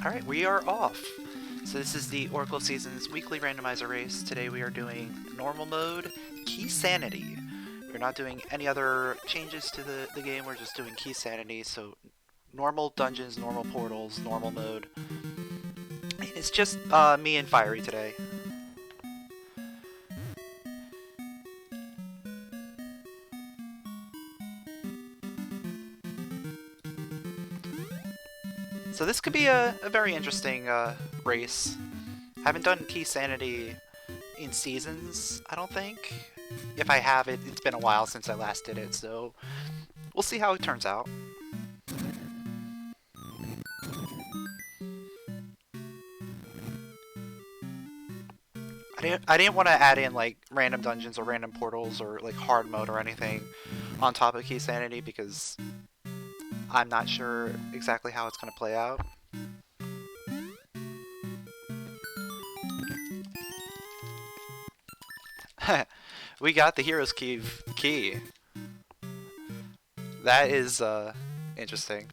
Alright, we are off. So this is the Oracle Seasons weekly randomizer race. Today we are doing normal mode, keysanity. We're not doing any other changes to the game, we're just doing keysanity. So normal dungeons, normal portals, normal mode. And it's just me and Fiery today. So this could be a very interesting race. Haven't done keysanity in seasons, I don't think. If I have it, it's been a while since I last did it, so we'll see how it turns out. I didn't want to add in like random dungeons or random portals or like hard mode or anything on top of keysanity because I'm not sure exactly how it's going to play out. We got the hero's key. That is interesting.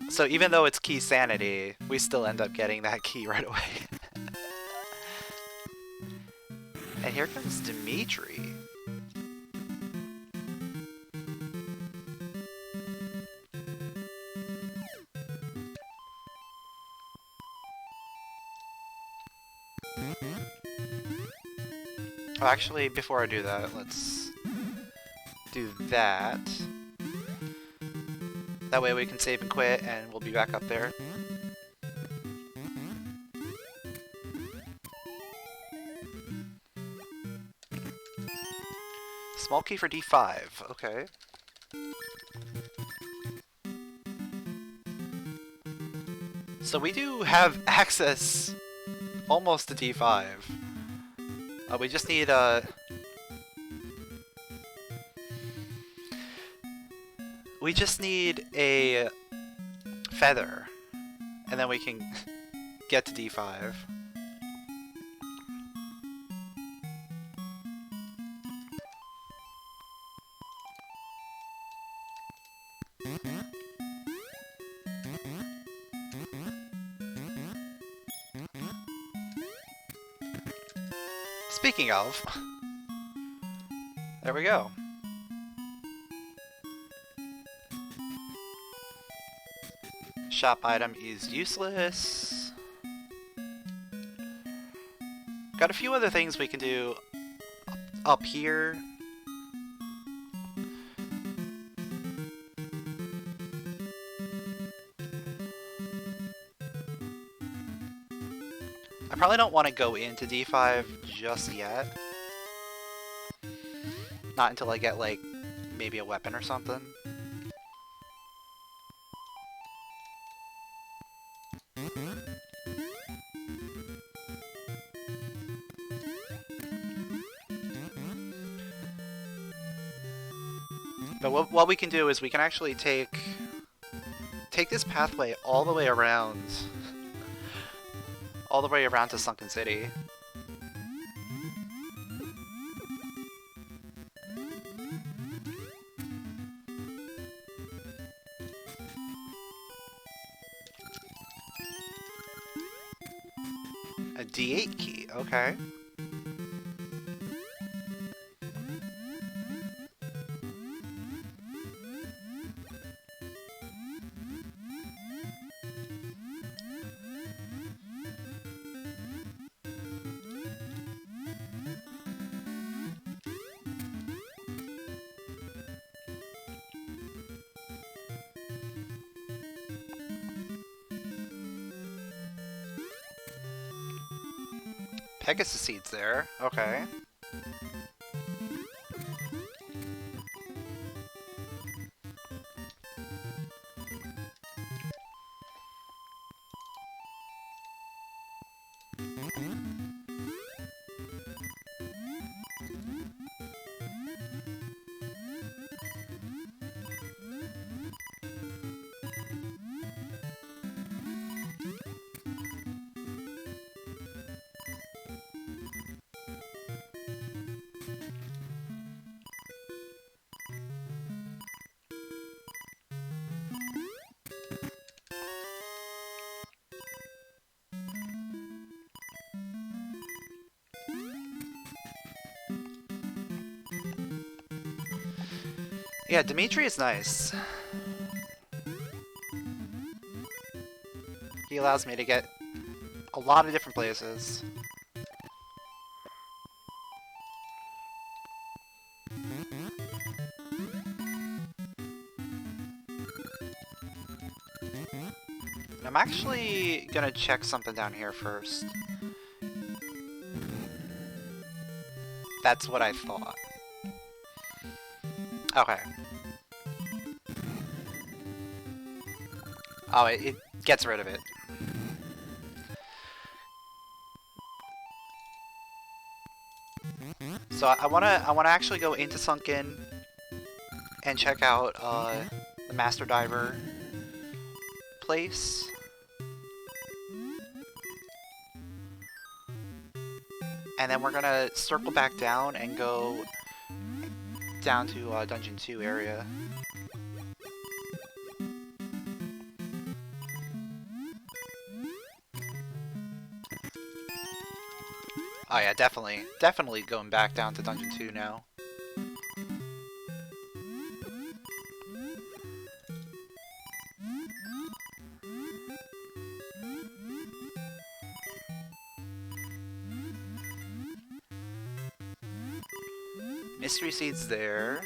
So even though it's keysanity, we still end up getting that key right away. And here comes Dimitri. Oh, actually, before I do that, let's do that. That way we can save and quit, and we'll be back up there. Small key for D5, okay. So we do have access almost to D5. We just need we just need a feather, and then we can get to D5. Speaking of, there we go. Shop item is useless. Got a few other things we can do up here. I probably don't want to go into D5 just yet. Not until I get, like, maybe a weapon or something. But what we can do is we can actually take this pathway all the way around. All the way around to Sunken City. A D8 key, okay. Pegasus seeds there, okay. Yeah, Dimitri is nice. He allows me to get a lot of different places. I'm actually gonna check something down here first. That's what I thought. Okay. Oh, it gets rid of it. So I wanna actually go into Sunken and check out the Master Diver place. And then we're gonna circle back down and go down to Dungeon 2 area. Oh yeah, definitely going back down to Dungeon 2 now. Mystery Seed's there.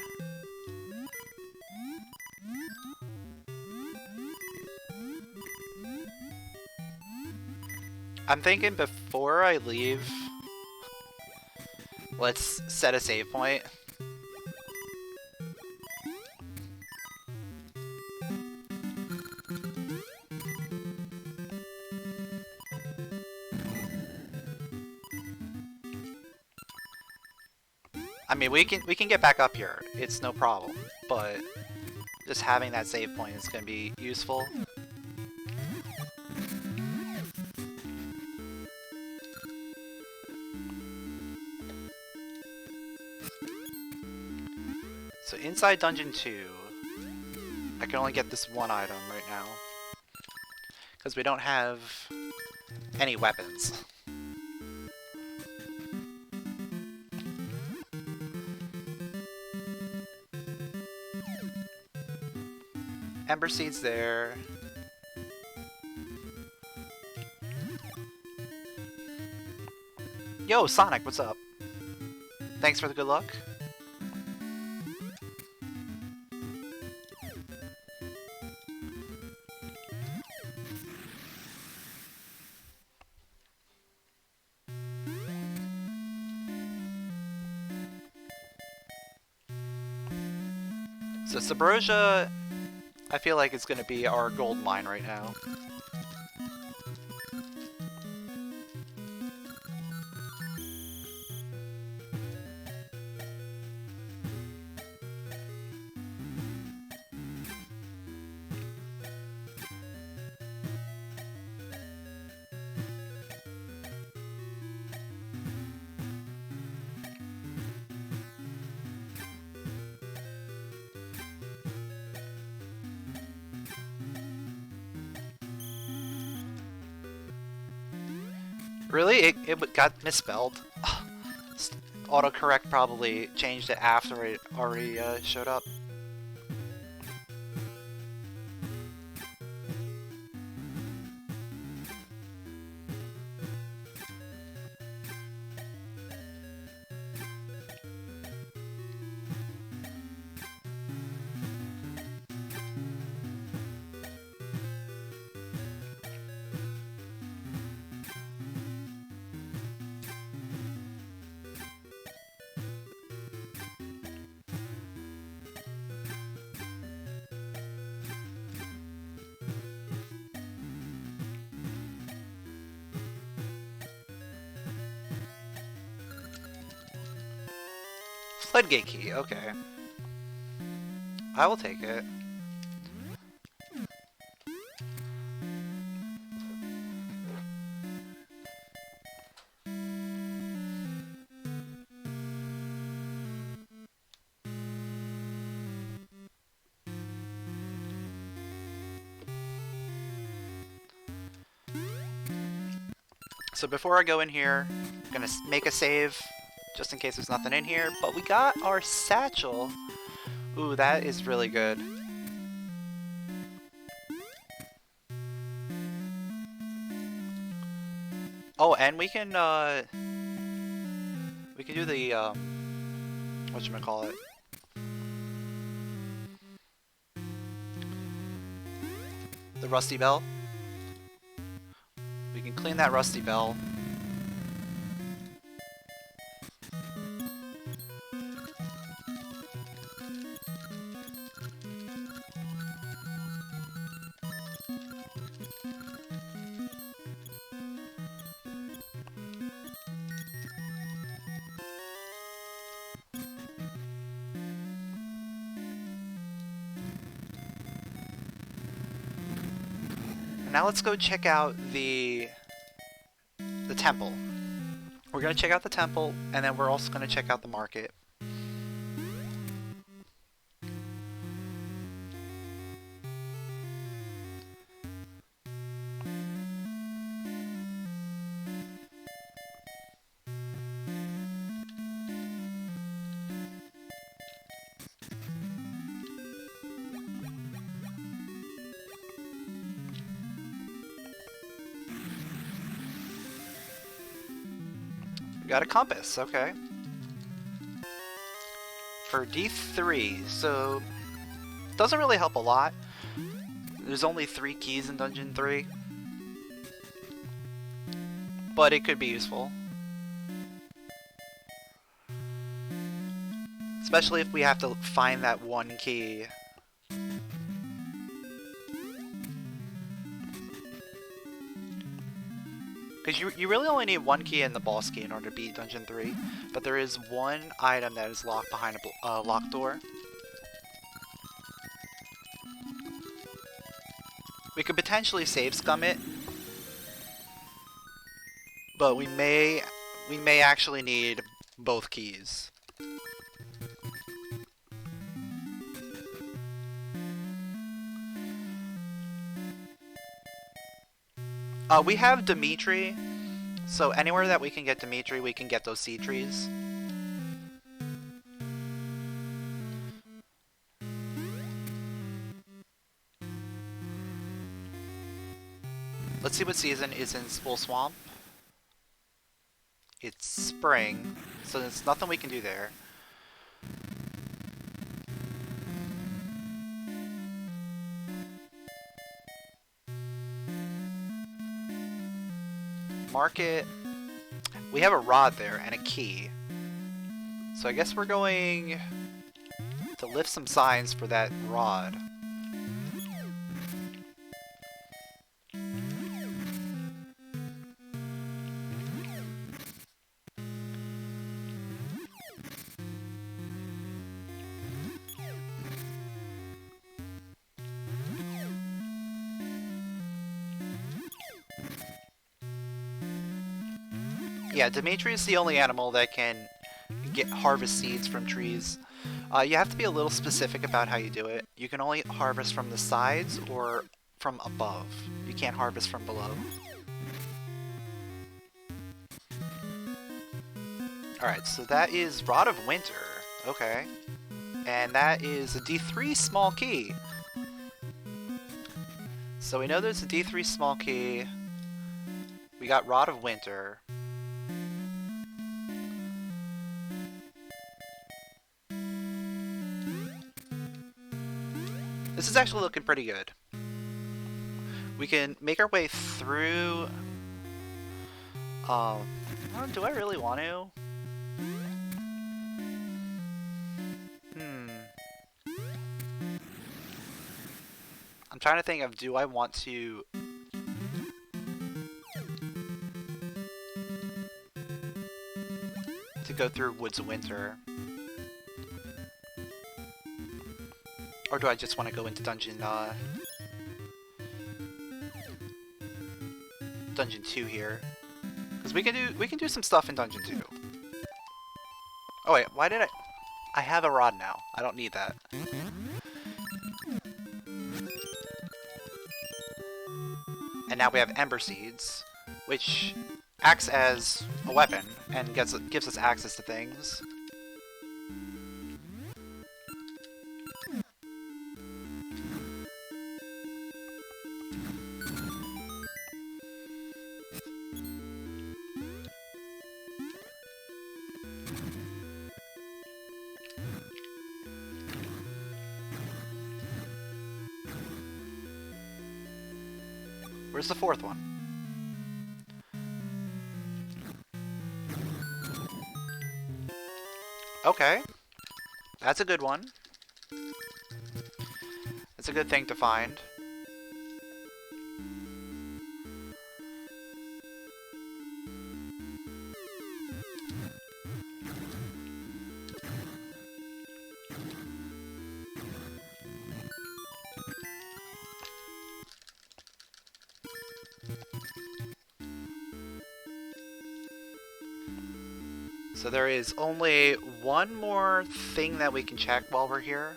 I'm thinking before I leave, let's set a save point. I mean, we can get back up here. It's no problem, but just having that save point is going to be useful. So inside Dungeon 2, I can only get this one item right now, because we don't have any weapons. Ember Seed's there. Yo, Sonic, what's up? Thanks for the good luck. So Subrosia, I feel like it's going to be our gold mine right now. Really? It got misspelled? Autocorrect probably changed it after it already showed up. Floodgate key, okay. I will take it. So before I go in here, I'm gonna make a save, just in case there's nothing in here, but we got our satchel, Ooh, that is really good. Oh, and we can do the whatchamacallit? The rusty bell. We can clean that rusty bell. And now let's go check out the temple. We're gonna check out the temple, and then we're also gonna check out the market. We got a compass, okay. For D3, so doesn't really help a lot. There's only 3 keys in Dungeon 3. But it could be useful. Especially if we have to find that one key. Because you really only need 1 key and the boss key in order to beat Dungeon 3. But there is 1 item that is locked behind a locked door. We could potentially save scum it. But we may actually need both keys. We have Dimitri, so anywhere that we can get Dimitri, we can get those seed trees. Let's see what season is in Spool Swamp. It's spring, so there's nothing we can do there. Market. We have a rod there and a key. So I guess we're going to lift some signs for that rod. Yeah, Dimitri is the only animal that can harvest seeds from trees. You have to be a little specific about how you do it. You can only harvest from the sides or from above. You can't harvest from below. Alright, so that is Rod of Winter. Okay. And that is a D3 small key. So we know there's a D3 small key. We got Rod of Winter. This is actually looking pretty good. We can make our way through... do I really want to? I'm trying to think of, do I want to... go through Woods of Winter? Or do I just want to go into Dungeon 2 here? Because we can do some stuff in Dungeon 2. Oh wait, why did I have a rod now. I don't need that. And now we have Ember Seeds, which acts as a weapon and gives us access to things. Where's the fourth one? Okay. That's a good one. That's a good thing to find. So there is only one more thing that we can check while we're here.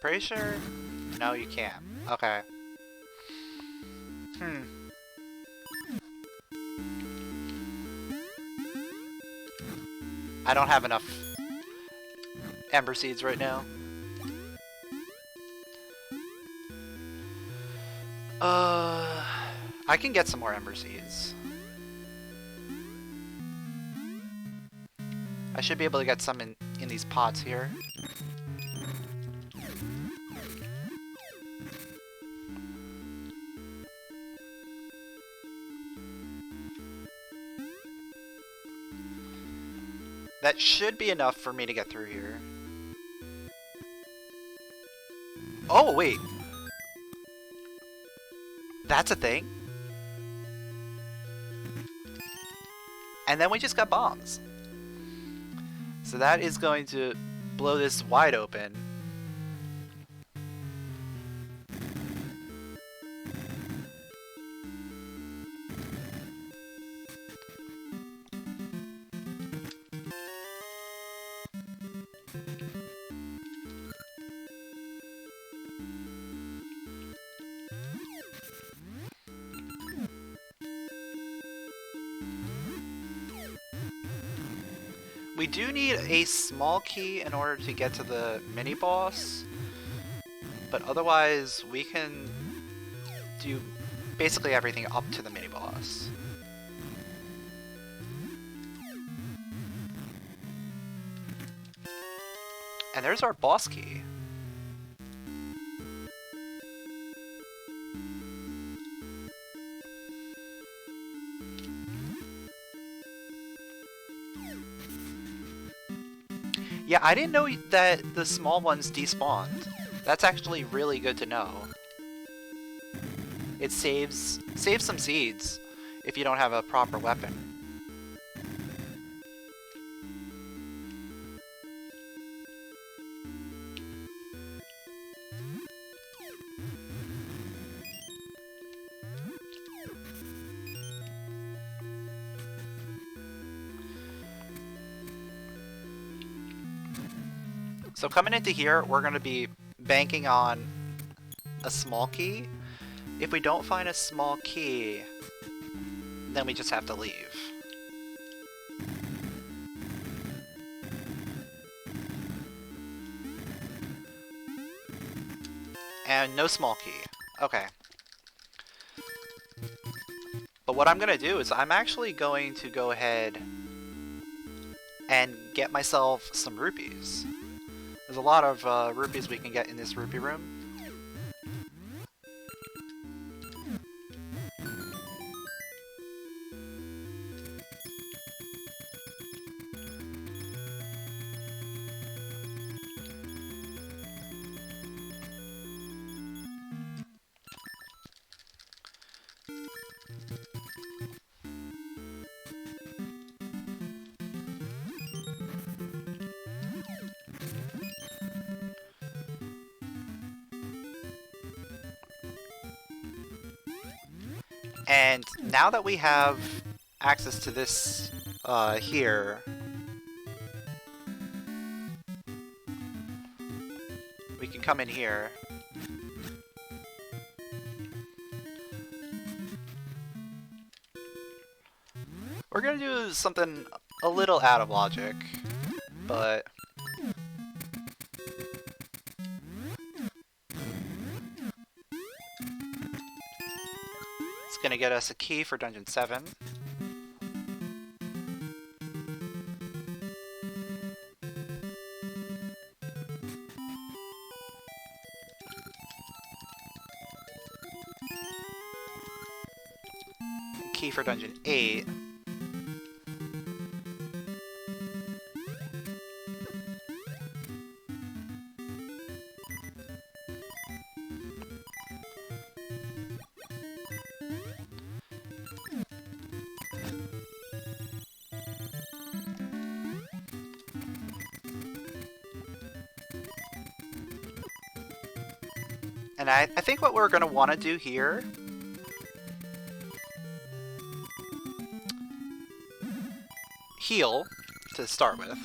Pretty sure? No, you can't. Okay. I don't have enough ember seeds right now. I can get some more ember seeds. I should be able to get some in these pots here. That should be enough for me to get through here. Oh, wait. That's a thing? And then we just got bombs. So that is going to blow this wide open. We do need a small key in order to get to the mini-boss, but otherwise we can do basically everything up to the mini-boss. And there's our boss key. Yeah, I didn't know that the small ones despawned. That's actually really good to know. It saves some seeds if you don't have a proper weapon. So coming into here, we're going to be banking on a small key. If we don't find a small key, then we just have to leave. And no small key. Okay. But what I'm going to do is I'm actually going to go ahead and get myself some rupees. There's a lot of rupees we can get in this rupee room. And now that we have access to this here, we can come in here. We're gonna do something a little out of logic, but it's gonna get us a key for Dungeon 7. Key for Dungeon 8. And I think what we're going to want to do here heal to start with.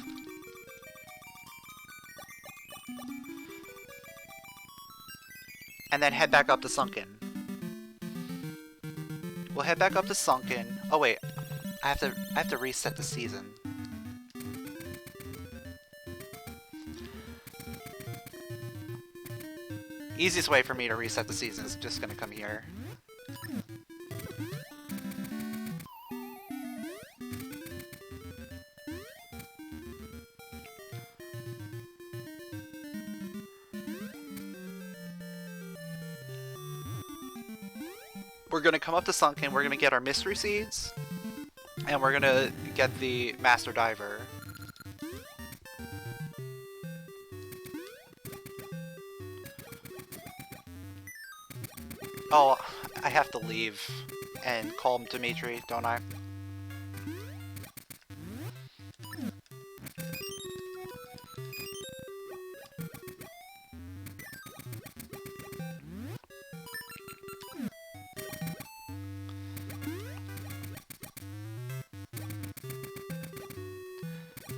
And then head back up to Sunken. We'll head back up to Sunken. Oh wait, I have to reset the season. Easiest way for me to reset the season is just gonna come here. We're gonna come up to Sunken, we're gonna get our mystery seeds, and we're gonna get the Master Diver. Oh, I have to leave and call Dimitri, don't I?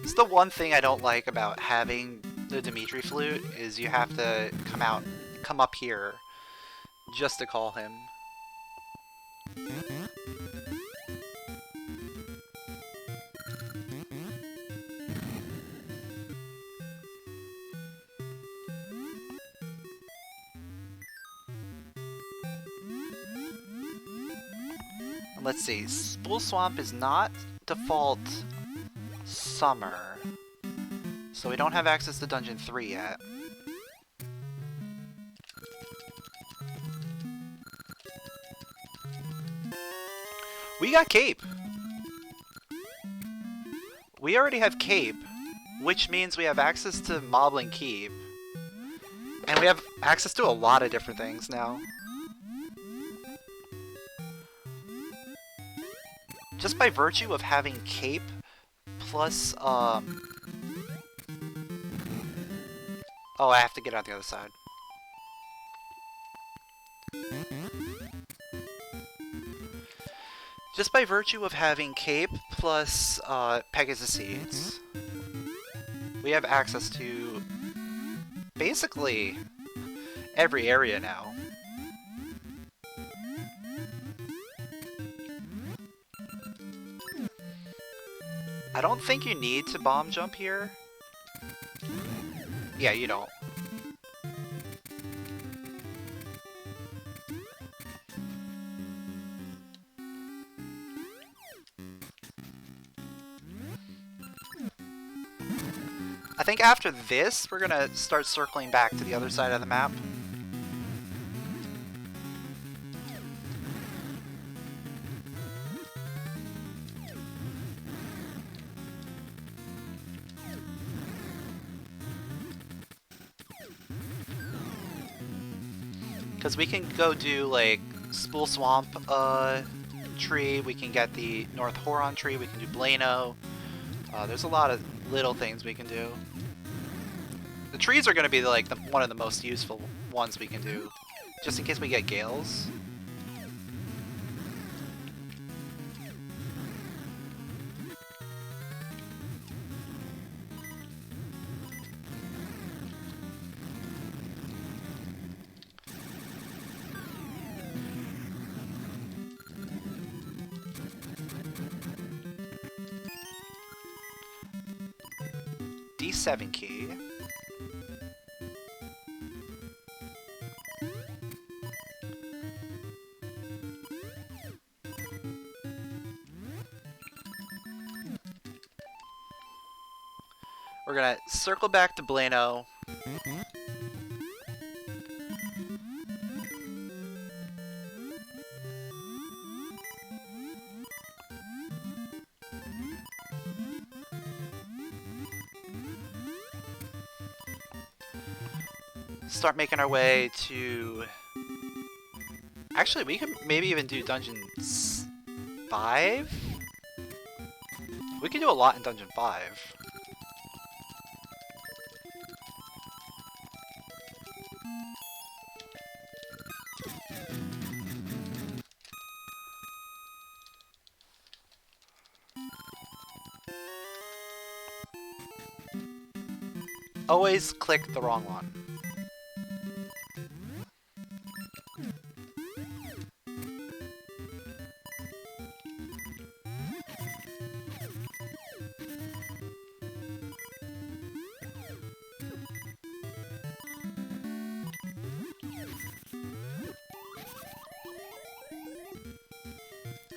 It's the one thing I don't like about having the Dimitri flute is you have to come up here just to call him. And let's see, Spool Swamp is not default summer, so we don't have access to Dungeon 3 yet. We got Cape! We already have Cape, which means we have access to Moblin Keep. And we have access to a lot of different things now. Just by virtue of having Cape, plus, oh, I have to get out the other side. Just by virtue of having Cape plus Pegasus Seeds, we have access to basically every area now. I don't think you need to bomb jump here. Yeah, you don't. I think after this, we're gonna start circling back to the other side of the map. Because we can go do, like, Spool Swamp tree, we can get the North Horon tree, we can do Blano. There's a lot of little things we can do. The trees are going to be, like, one of the most useful ones we can do, just in case we get gales. D7 key. We're gonna circle back to Blano. Start making our way to... Actually, we can maybe even do Dungeon 5? We can do a lot in Dungeon 5. Always click the wrong one.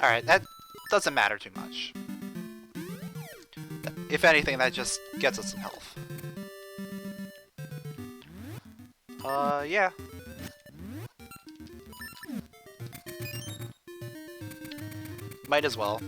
Alright, that doesn't matter too much. If anything, that just gets us some health. Yeah. Might as well.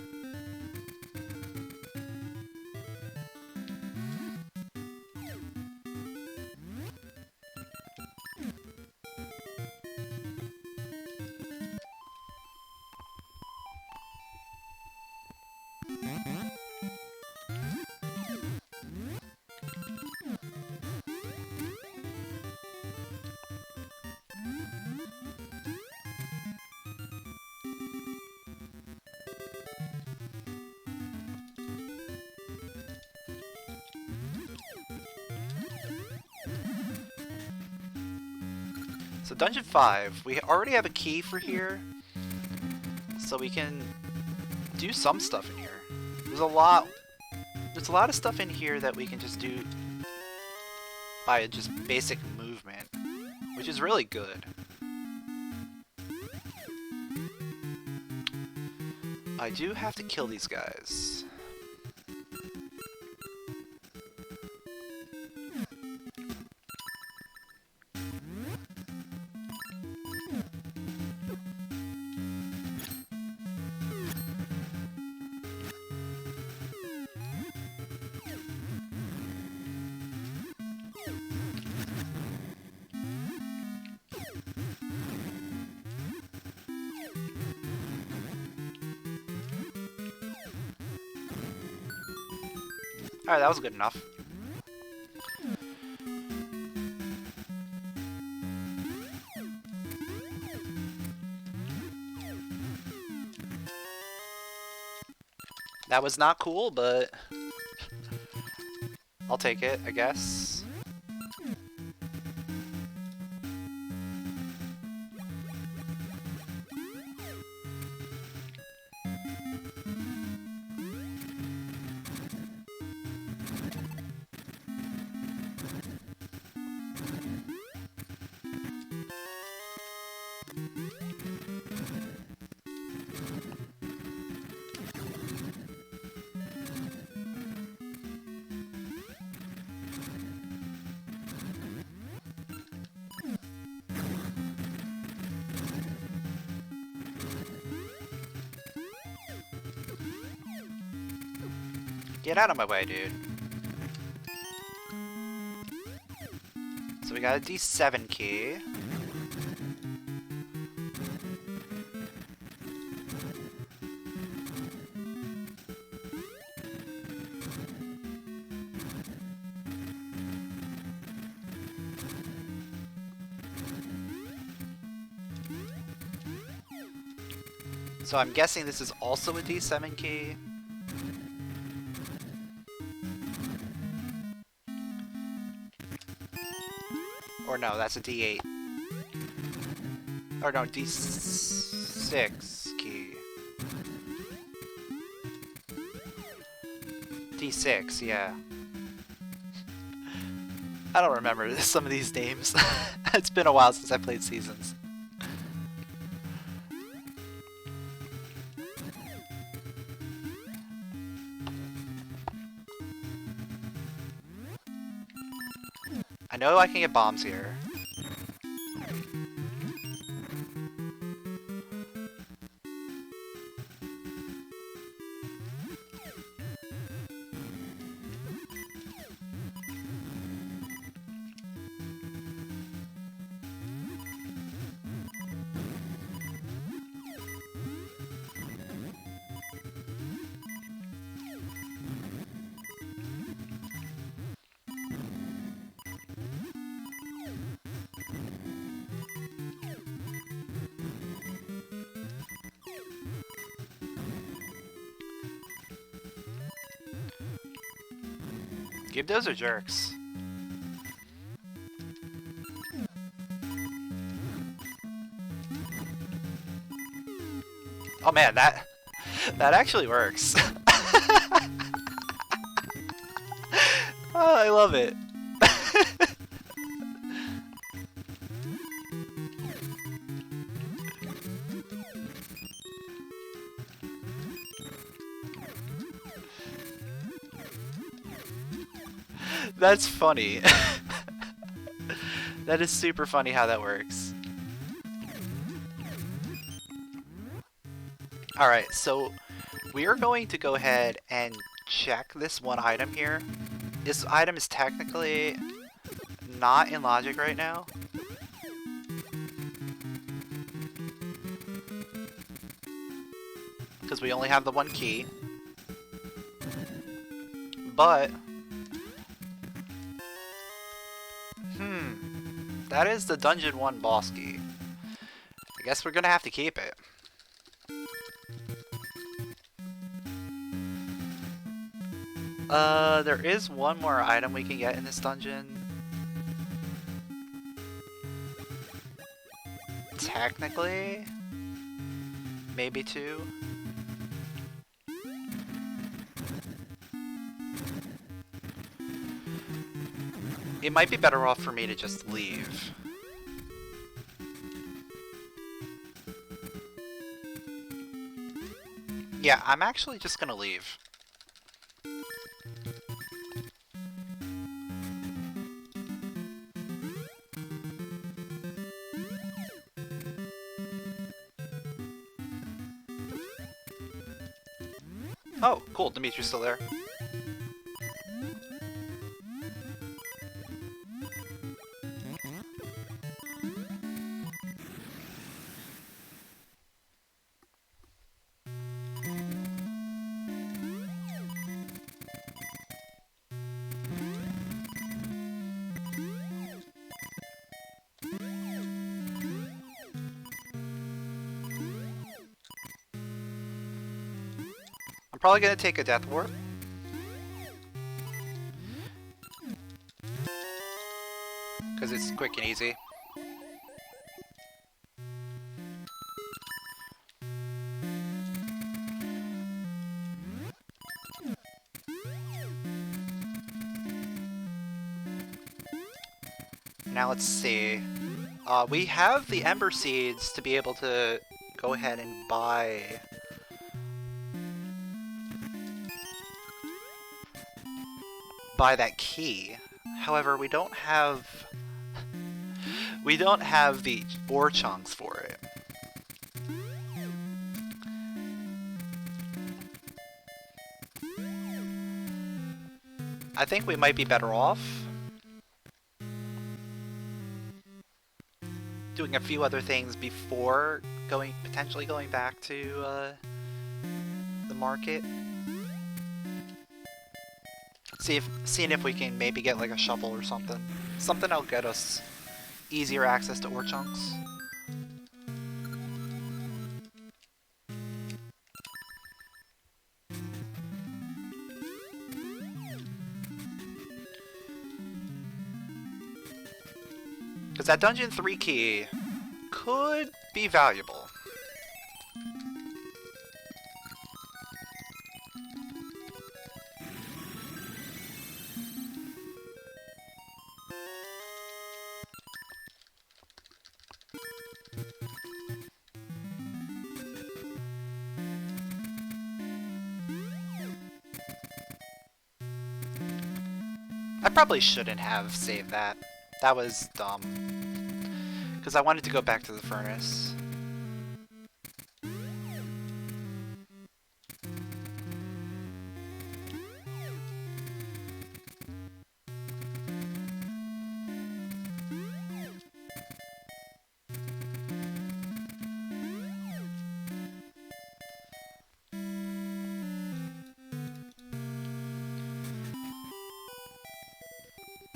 So Dungeon 5, we already have a key for here, so we can do some stuff in here. There's a lot of stuff in here that we can just do by just basic movement, which is really good. I do have to kill these guys. Alright, that was good enough. That was not cool, but I'll take it, I guess. Get out of my way, dude. So we got a D7 key. So I'm guessing this is also a D7 key. Or no, that's a D8. Or no, D6 key. D6, yeah. I don't remember some of these names. It's been a while since I played Seasons. I know I can get bombs here. Give those are jerks. Oh man, that actually works. Oh, I love it. That's funny. That is super funny how that works. Alright, so we are going to go ahead and check this one item here. This item is technically not in logic right now. Because we only have the one key. But that is the Dungeon 1 boss key. I guess we're gonna have to keep it. There is one more item we can get in this dungeon. Technically, maybe two. It might be better off for me to just leave. Yeah, I'm actually just gonna leave. Oh, cool, Dimitri's still there. I'm probably gonna take a death warp. Because it's quick and easy. Now let's see. We have the Ember Seeds to be able to go ahead and buy that key. However, we don't have the ore chunks for it. I think we might be better off doing a few other things before potentially going back to the market. Seeing if we can maybe get like a shovel or something. Something that'll get us easier access to ore chunks. Because that Dungeon 3 key could be valuable. I probably shouldn't have saved that. That was dumb. Because I wanted to go back to the furnace.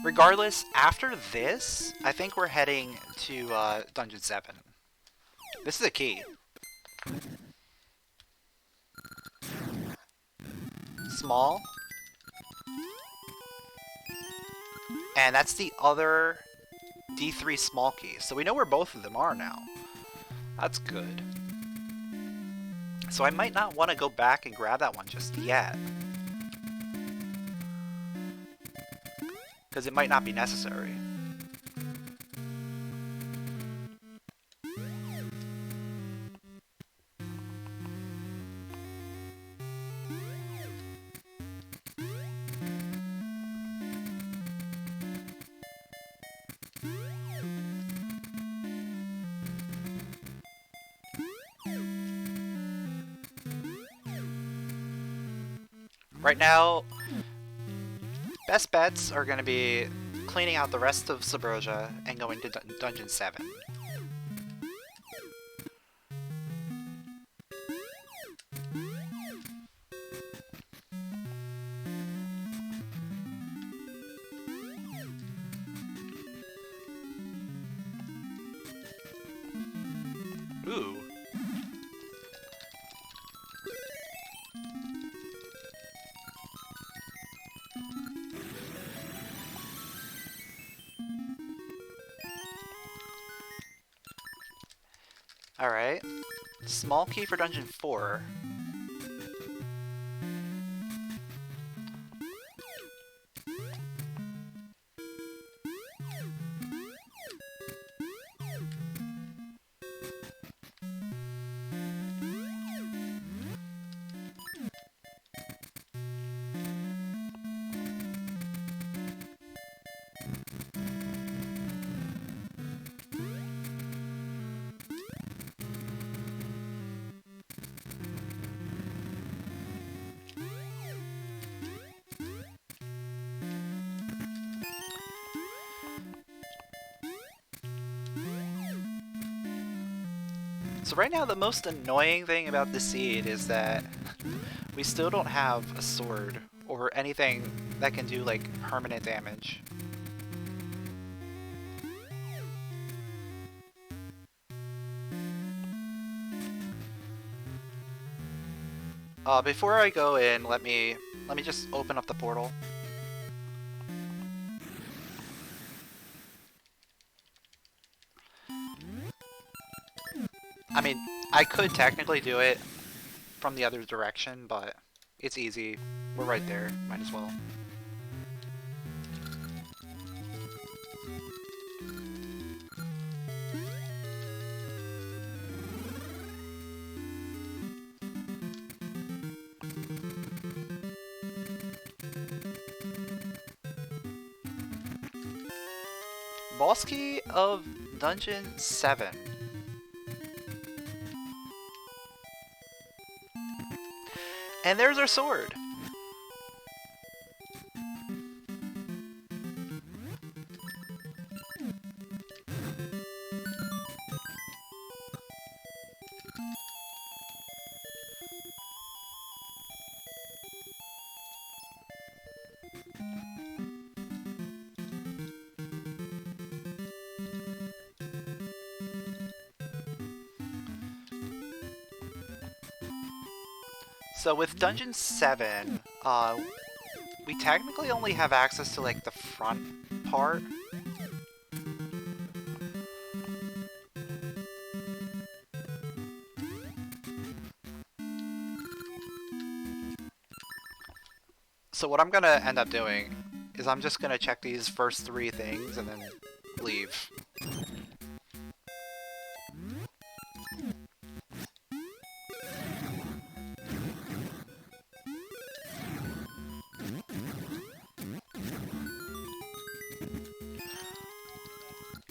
Regardless, after this, I think we're heading to Dungeon 7. This is a key. Small. And that's the other D3 small key. So we know where both of them are now. That's good. So I might not want to go back and grab that one just yet. Because it might not be necessary. Right now, best bets are going to be cleaning out the rest of Subrosia and going to Dungeon 7. Ooh. Alright. Small key for Dungeon 4. So right now the most annoying thing about the seed is that we still don't have a sword or anything that can do like permanent damage. Before I go in, let me just open up the portal. I mean, I could technically do it from the other direction, but it's easy. We're right there. Might as well. Boss key of Dungeon 7. And there's our sword! So with Dungeon 7, we technically only have access to like the front part. So what I'm gonna end up doing is I'm just gonna check these first 3 things and then leave.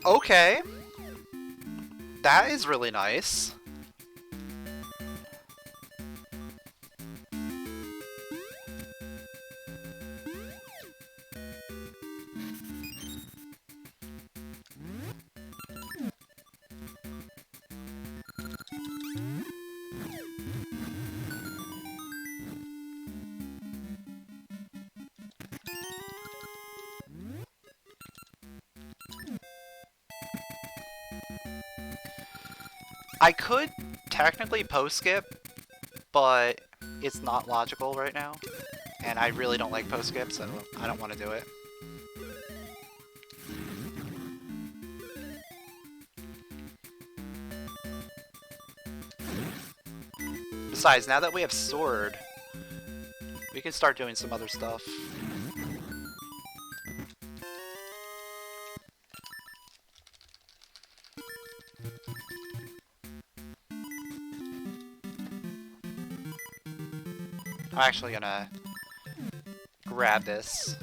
Okay. That is really nice. I could technically post-skip, but it's not logical right now. And I really don't like post-skip, so I don't want to do it. Besides, now that we have sword, we can start doing some other stuff. I'm actually gonna grab this.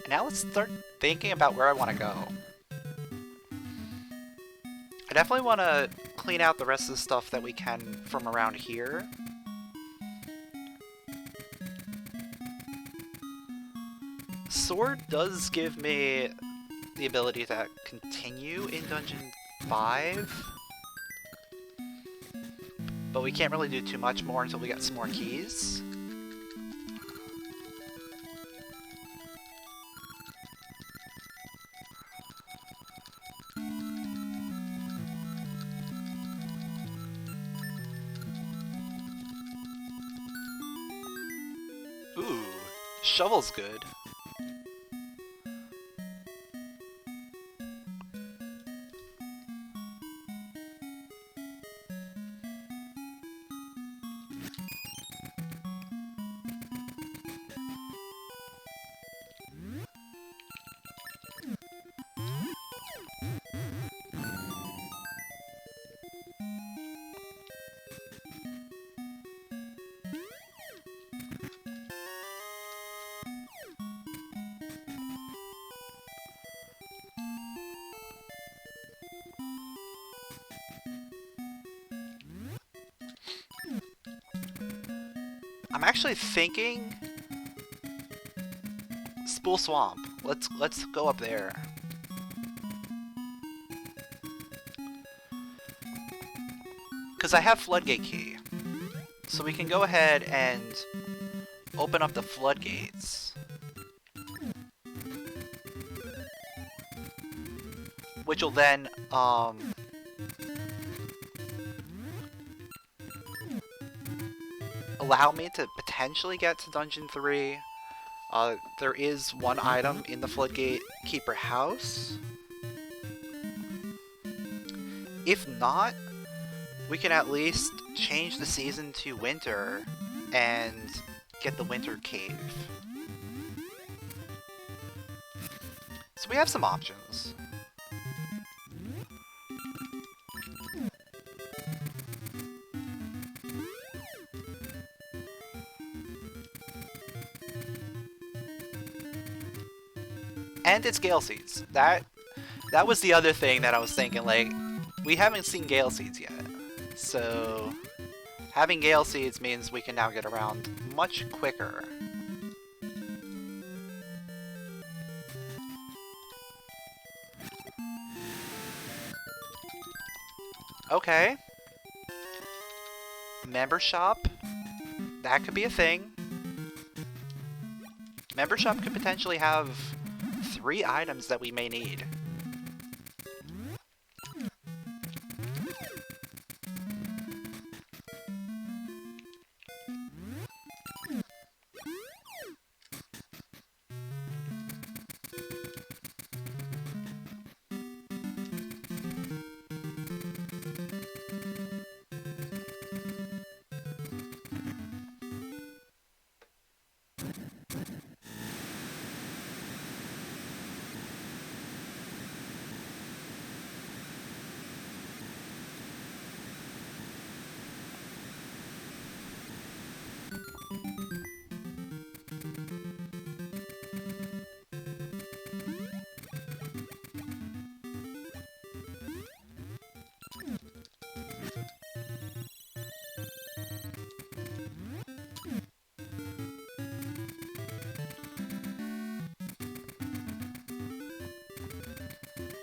Now let's start thinking about where I want to go. I definitely want to clean out the rest of the stuff that we can from around here. Sword does give me the ability to continue in Dungeon 5. But we can't really do too much more until we get some more keys. Ooh, shovel's good. I'm actually thinking Spool Swamp. Let's go up there. Because I have Floodgate Key. So we can go ahead and open up the floodgates. Which will then allow me to potentially get to Dungeon 3. There is one item in the Floodgate Keeper house. If not, we can at least change the season to winter and get the winter cave. So we have some options. And it's Gale Seeds. That was the other thing that I was thinking, like, we haven't seen Gale Seeds yet. So having Gale Seeds means we can now get around much quicker. Okay. Member shop. That could be a thing. Member shop could potentially have 3 items that we may need.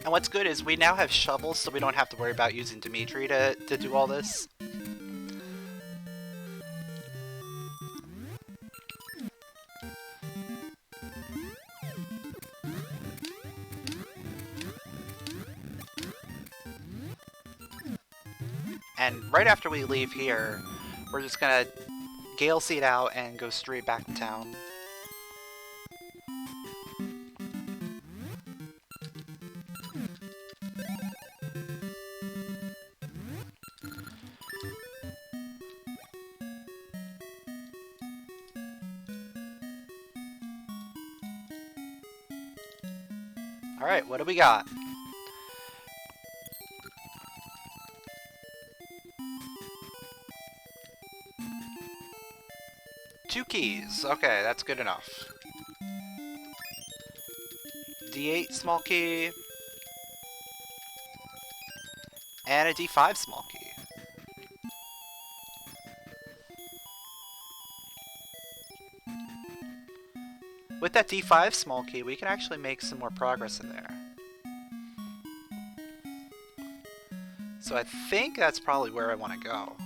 And what's good is we now have shovels, so we don't have to worry about using Dimitri to do all this. And right after we leave here, we're just gonna Gale Seed out and go straight back to town. Alright, what do we got? Two keys. Okay, that's good enough. D8 small key. And a D5 small key. With that D5 small key, we can actually make some more progress in there. So I think that's probably where I want to go.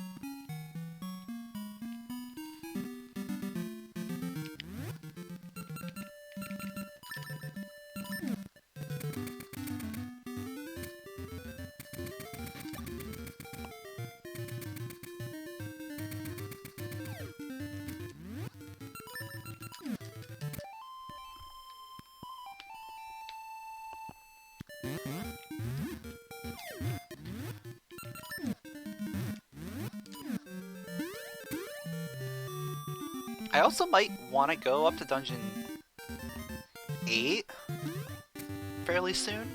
I also might want to go up to Dungeon 8 fairly soon.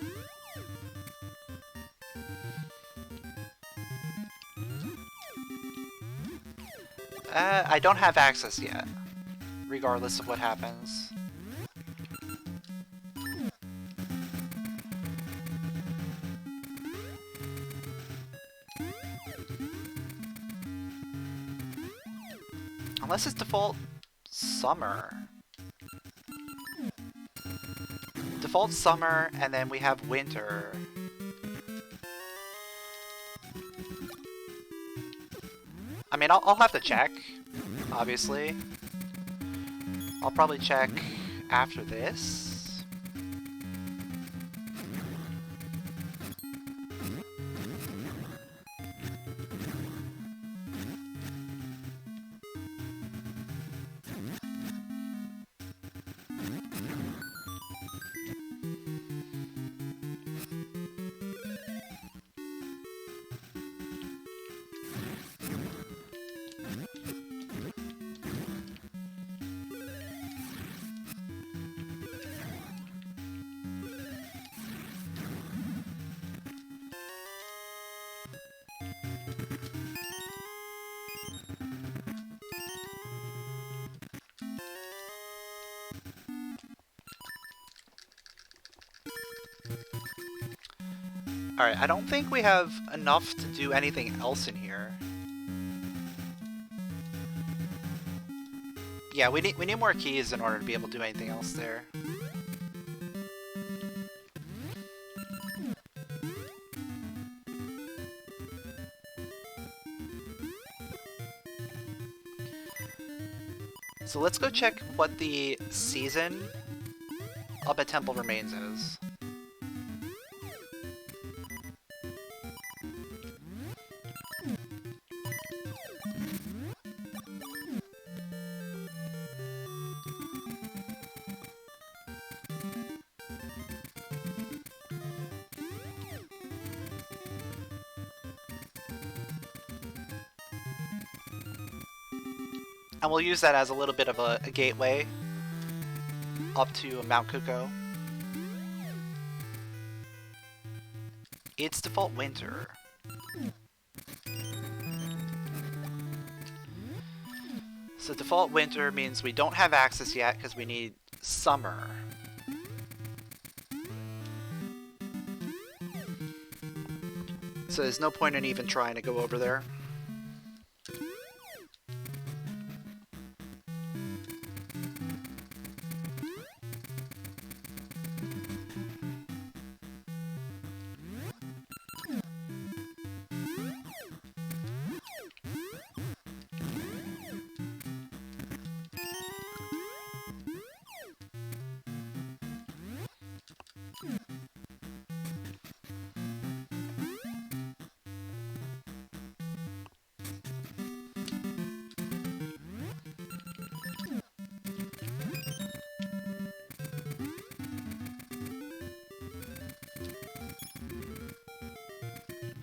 I don't have access yet, regardless of what happens. Unless it's default summer. Default summer, and then we have winter. I mean, I'll have to check, obviously. I'll probably check after this. Alright, I don't think we have enough to do anything else in here. Yeah, we need more keys in order to be able to do anything else there. So let's go check what the season up at Temple Remains is. And we'll use that as a little bit of a gateway up to Mount Kuko. It's default winter. So default winter means we don't have access yet because we need summer. So there's no point in even trying to go over there.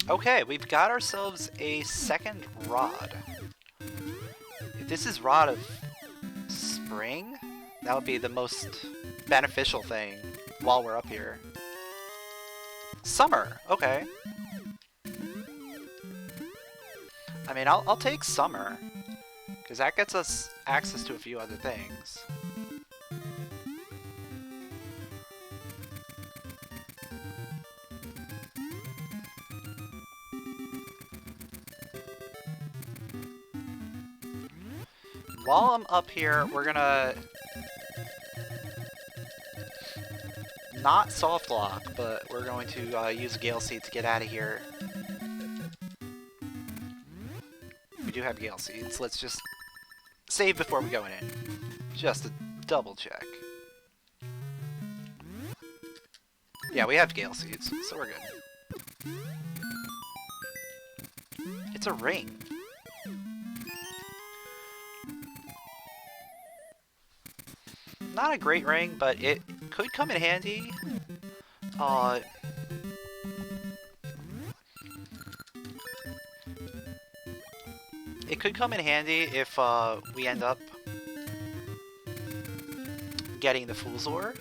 Okay, we've got ourselves a second rod. If this is Rod of Spring, that would be the most beneficial thing while we're up here. Summer, okay. I mean, I'll take Summer, because that gets us access to a few other things. While I'm up here, we're gonna not soft lock, but we're going to use a Gale Seed to get out of here. We do have Gale Seeds. Let's just save before we go in. Just to double check. Yeah, we have Gale Seeds, so we're good. It's a ring. Not a great ring, but it could come in handy. It could come in handy if we end up getting the Fool's Ore.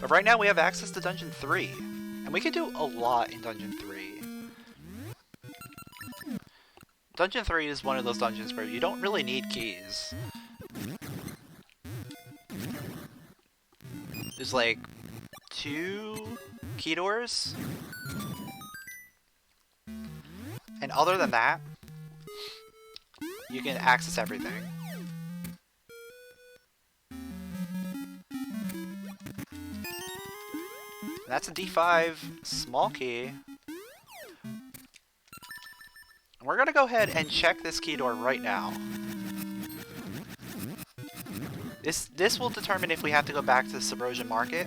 But right now we have access to Dungeon 3. And we can do a lot in Dungeon 3. Dungeon 3 is one of those dungeons where you don't really need keys. There's like 2 key doors. And other than that, you can access everything. That's a D5 small key. And we're gonna go ahead and check this key door right now. This will determine if we have to go back to the Subrosion Market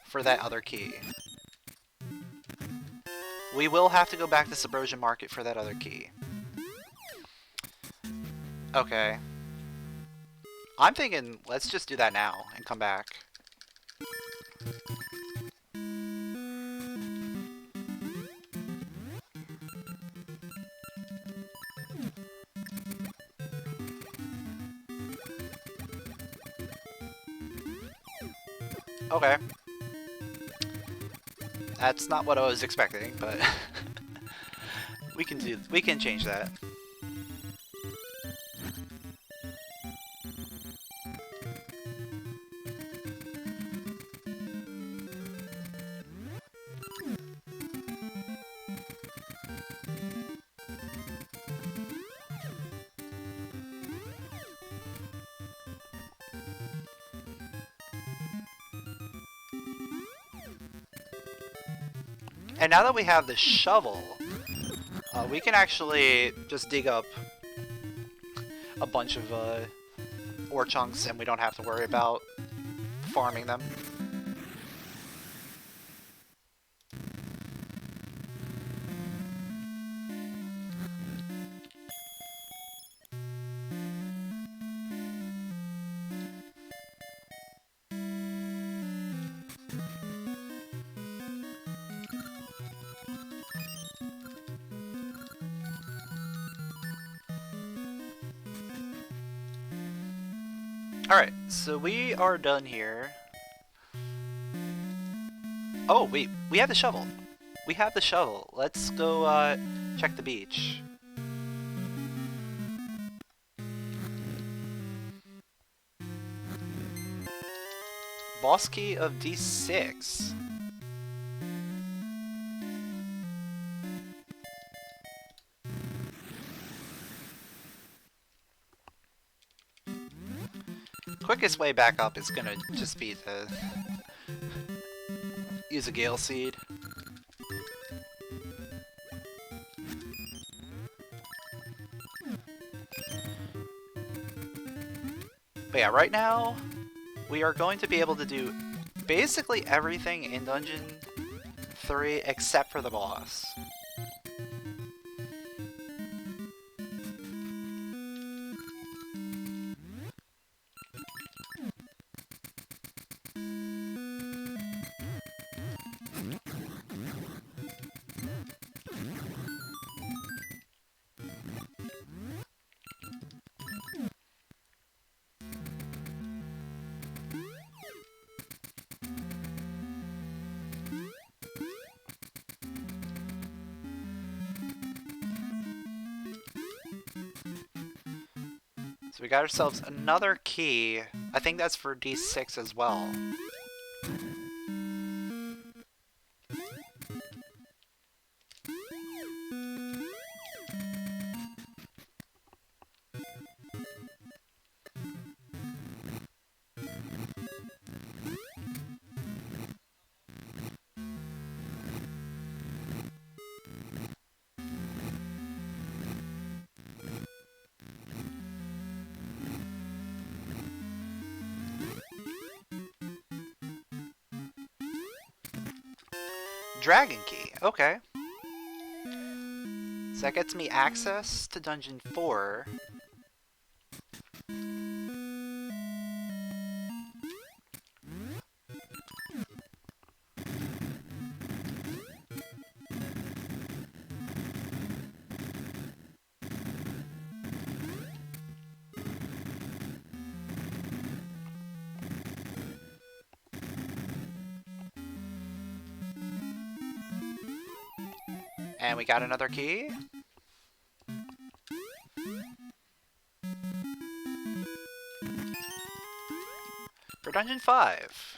for that other key. We will have to go back to Subrosion Market for that other key. Okay. I'm thinking let's just do that now and come back. Okay. That's not what I was expecting, but we can change that. And now that we have the shovel, we can actually just dig up a bunch of ore chunks and we don't have to worry about farming them. Alright, so we are done here. Oh, wait, we have the shovel. We have the shovel. Let's go check the beach. Boss key of D6. Quickest way back up is gonna just be to use a Gale Seed. But yeah, right now, we are going to be able to do basically everything in Dungeon 3 except for the boss. So we got ourselves another key. I think that's for D6 as well. Dragon key, okay. So that gets me access to Dungeon 4. And we got another key. For Dungeon 5.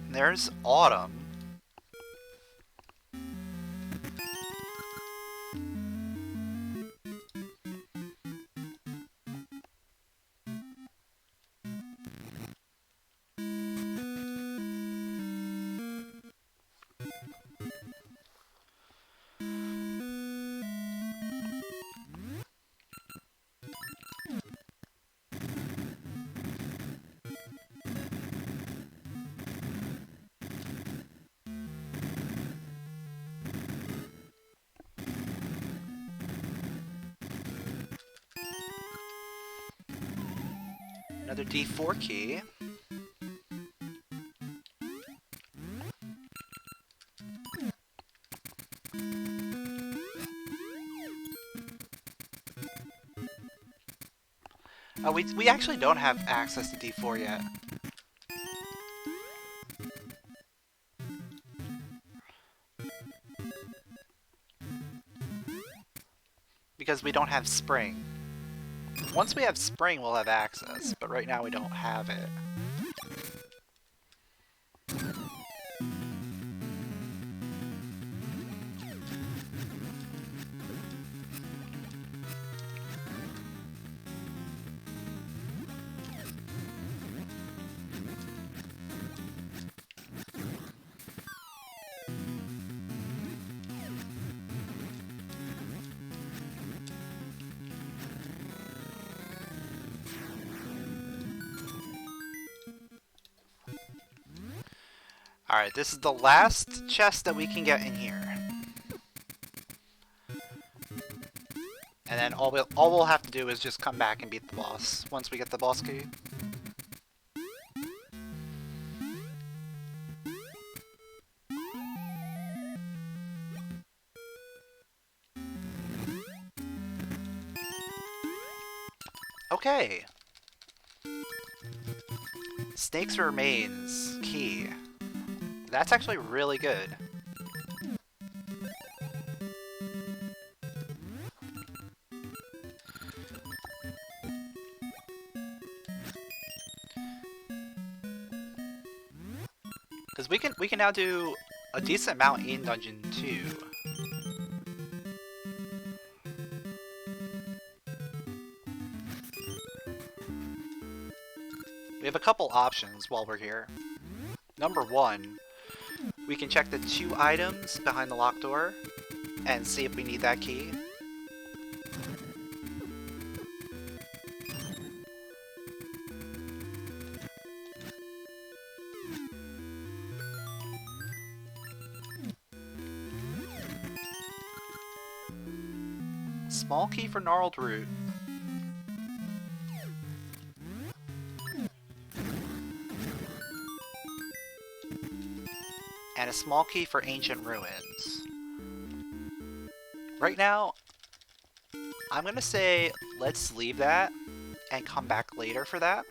There's Autumn. Another D4 key. Oh, we actually don't have access to D4 yet. Because we don't have Spring. Once we have Spring, we'll have access, but right now we don't have it. Alright, this is the last chest that we can get in here. And then all we'll have to do is just come back and beat the boss once we get the boss key. Okay. Snake's remains key. That's actually really good. Because we can now do a decent amount in Dungeon 2. We have a couple options while we're here. Number one, we can check the 2 items behind the locked door and see if we need that key. Small key for Gnarled root. And a small key for Ancient Ruins. Right now, I'm gonna say let's leave that and come back later for that.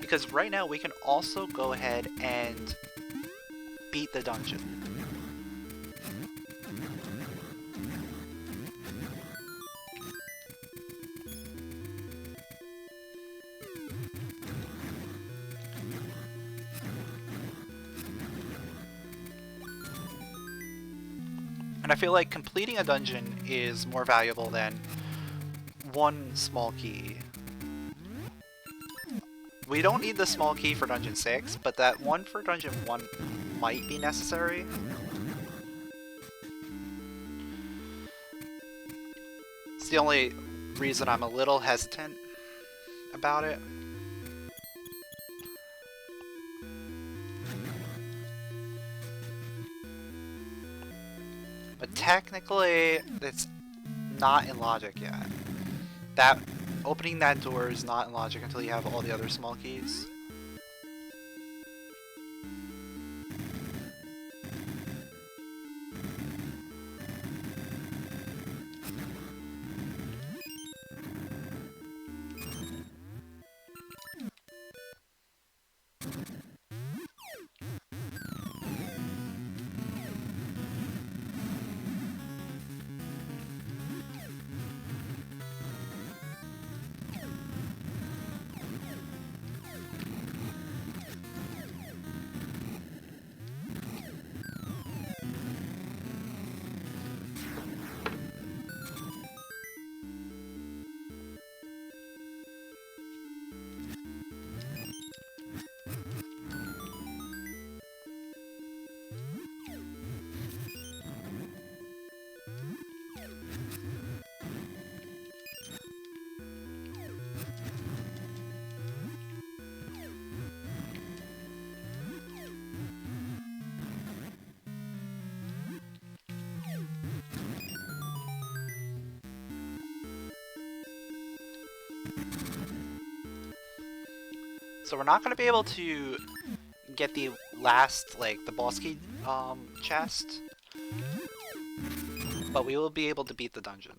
Because right now we can also go ahead and beat the dungeon. And I feel like completing a dungeon is more valuable than one small key. We don't need the small key for Dungeon 6, but that one for Dungeon 1 might be necessary. It's the only reason I'm a little hesitant about it. But technically, it's not in logic yet. That opening that door is not in logic until you have all the other small keys. So we're not going to be able to get the last, like, the boss key chest, but we will be able to beat the dungeon.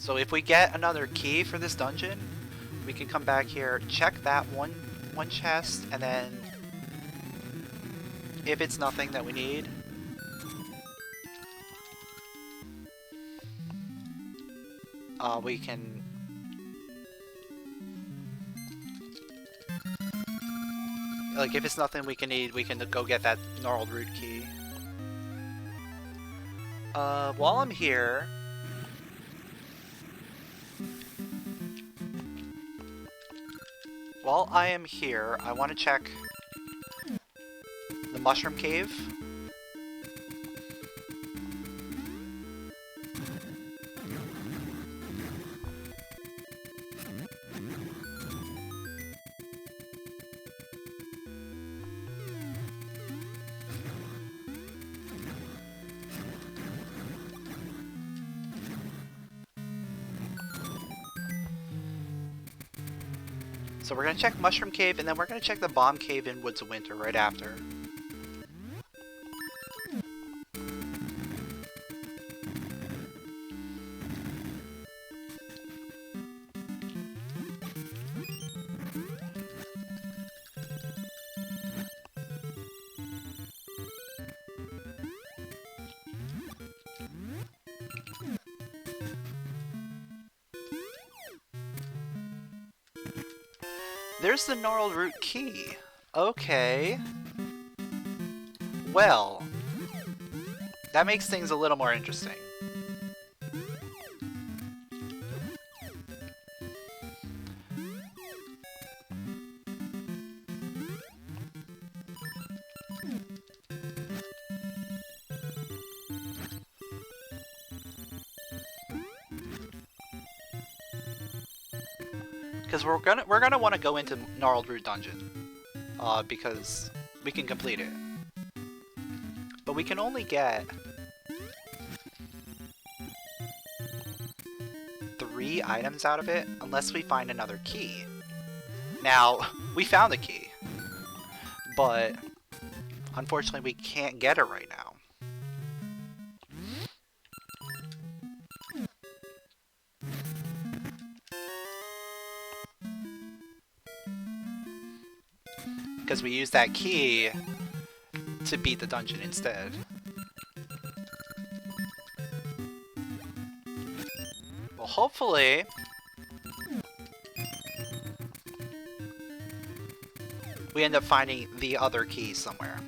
So if we get another key for this dungeon, we can come back here, check that one chest, and then if it's nothing that we need, we can like if it's nothing we can need, we can go get that Gnarled root key. While I'm here, I want to check the Mushroom Cave. So we're going to check Mushroom Cave, and then we're going to check the Bomb Cave in Woods of Winter right after. There's the Gnarled Root Key. Okay. Well, that makes things a little more interesting. Because we're gonna want to go into Gnarled Root Dungeon, because we can complete it, but we can only get 3 items out of it unless we find another key. Now we found the key, but unfortunately we can't get it right now. Because we used that key to beat the dungeon instead. Well, hopefully we end up finding the other key somewhere.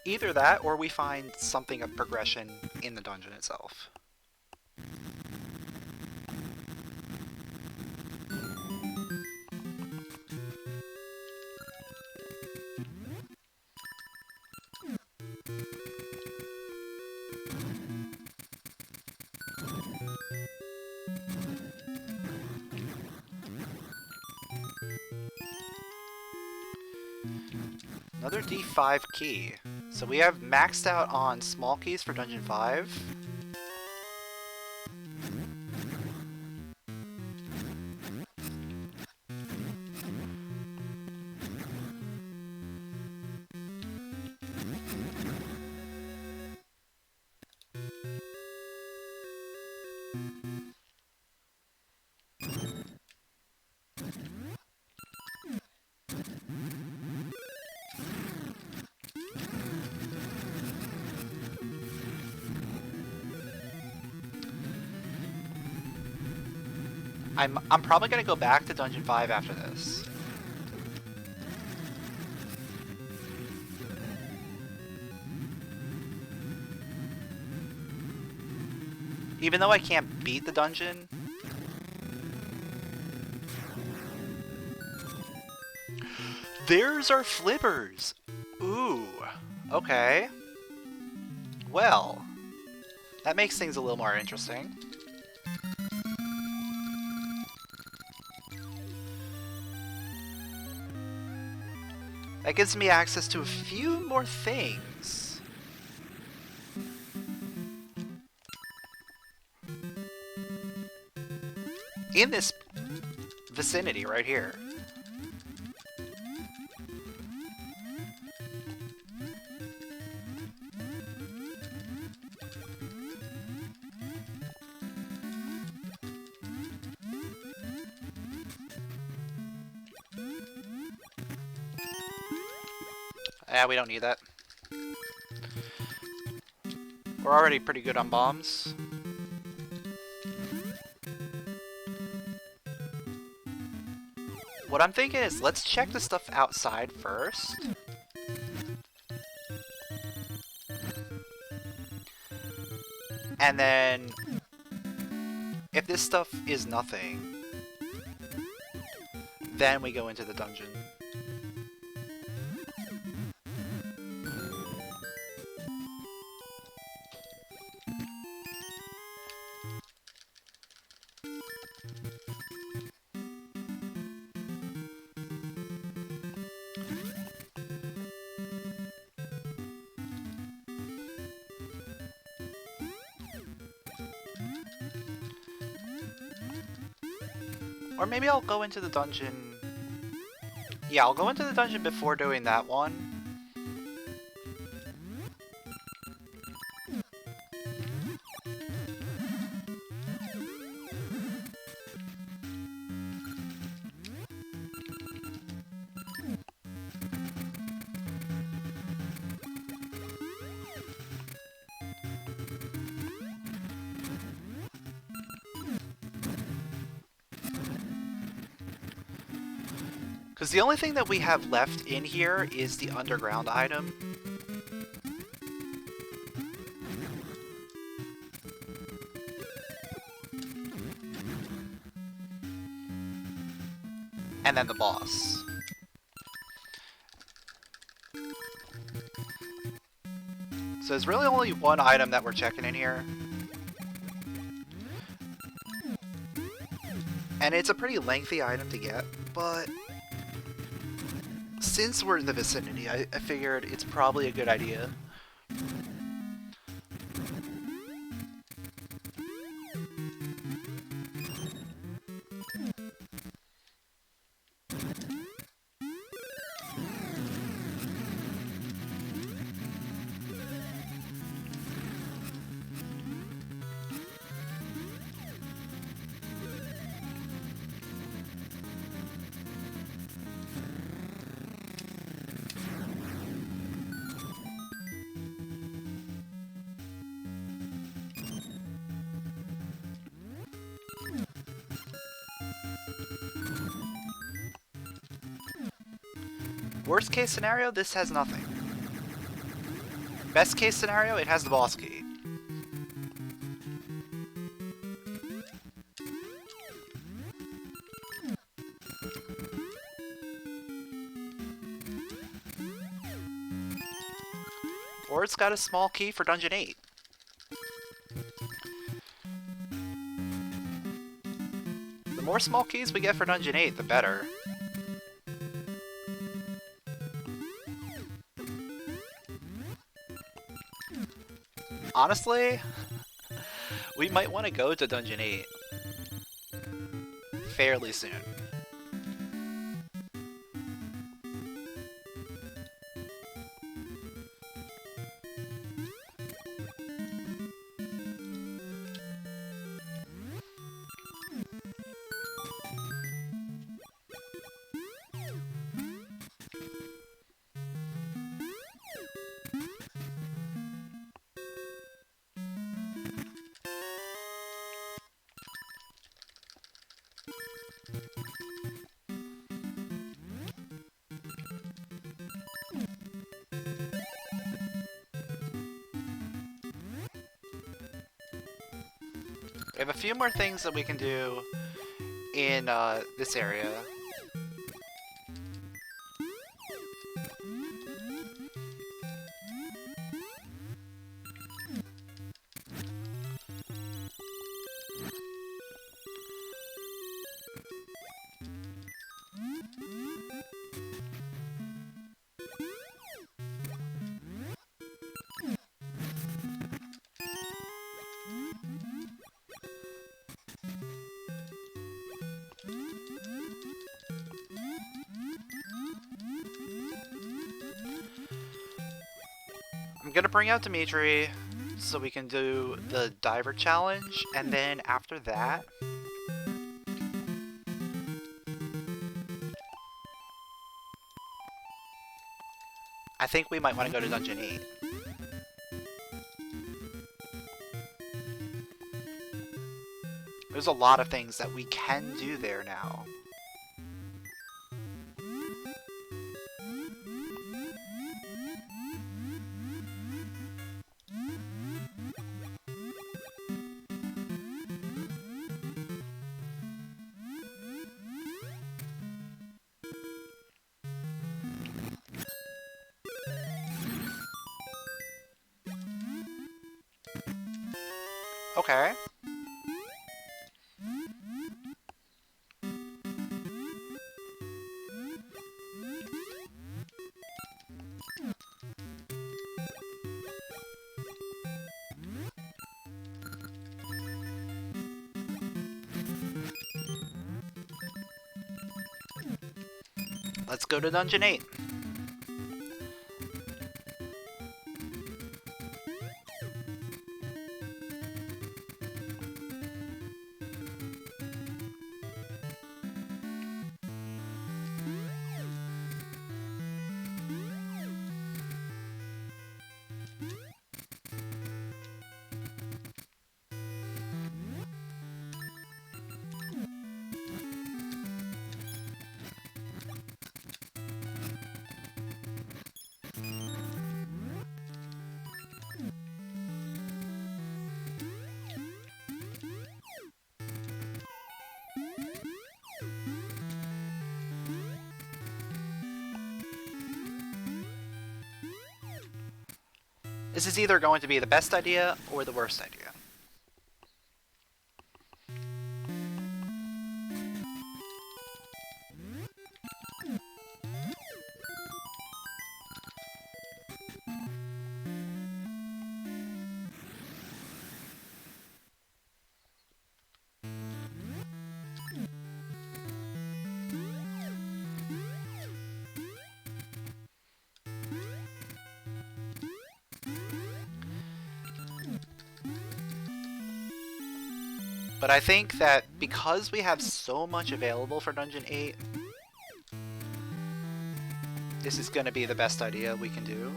Either that, or we find something of progression in the dungeon itself. Another D5 key. So we have maxed out on small keys for Dungeon 5. I'm probably gonna go back to Dungeon 5 after this. Even though I can't beat the dungeon. There's our flippers! Ooh, okay. Well, that makes things a little more interesting. That gives me access to a few more things. In this vicinity right here. We don't need that. We're already pretty good on bombs. What I'm thinking is, let's check the stuff outside first. And then, if this stuff is nothing, then we go into the dungeon. Or maybe I'll go into the dungeon... Yeah, I'll go into the dungeon before doing that one. Because the only thing that we have left in here is the underground item. And then the boss. So there's really only one item that we're checking in here. And it's a pretty lengthy item to get, but since we're in the vicinity, I figured it's probably a good idea. Worst case scenario, this has nothing. Best case scenario, it has the boss key. Or it's got a small key for Dungeon 8. The more small keys we get for Dungeon 8, the better. Honestly, we might want to go to Dungeon 8 fairly soon. We have a few more things that we can do in this area. I'm gonna bring out Dimitri so we can do the diver challenge, and then after that, I think we might want to go to Dungeon 8. There's a lot of things that we can do there now. Okay. let's go to Dungeon 8. This is either going to be the best idea or the worst idea. But I think that because we have so much available for Dungeon 8, this is going to be the best idea we can do.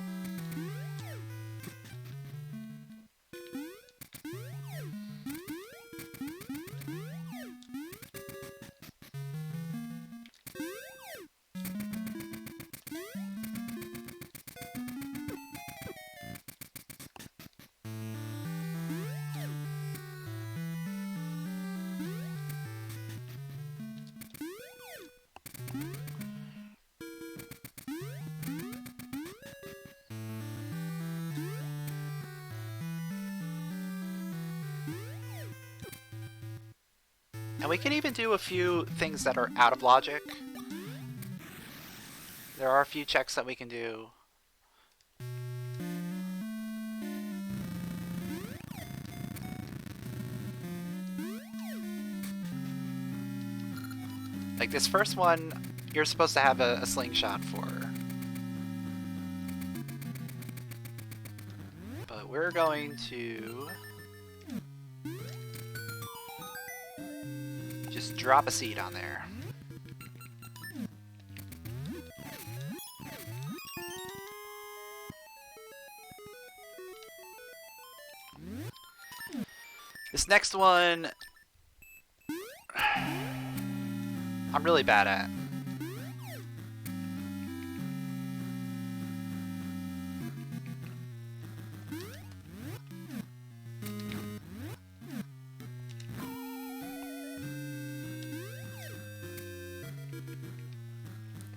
And we can even do a few things that are out of logic. There are a few checks that we can do. Like this first one, you're supposed to have a slingshot for. But we're going to just drop a seed on there. This next one, I'm really bad at.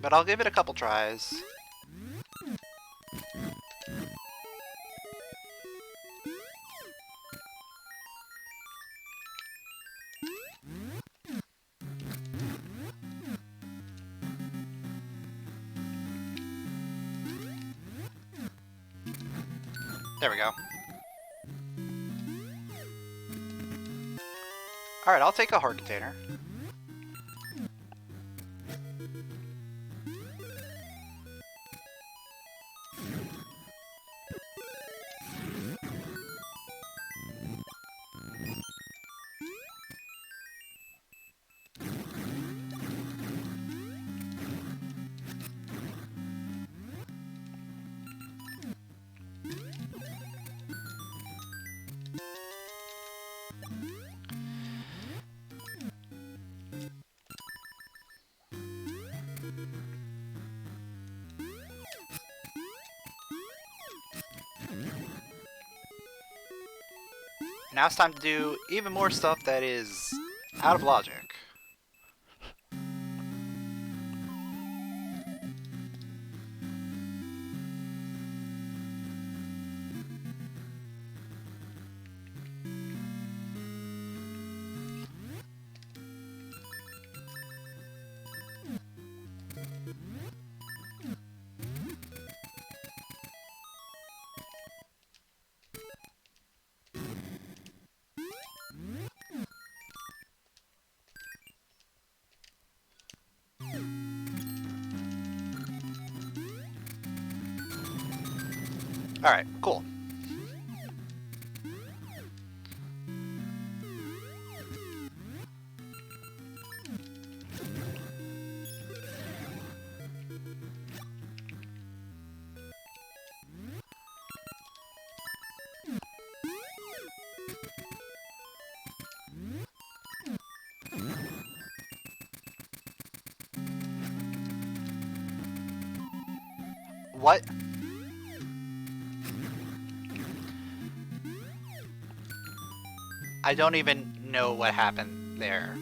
But I'll give it a couple tries. There we go. Alright, I'll take a heart container. Now it's time to do even more stuff that is out of logic. Alright, cool. What? I don't even know what happened there.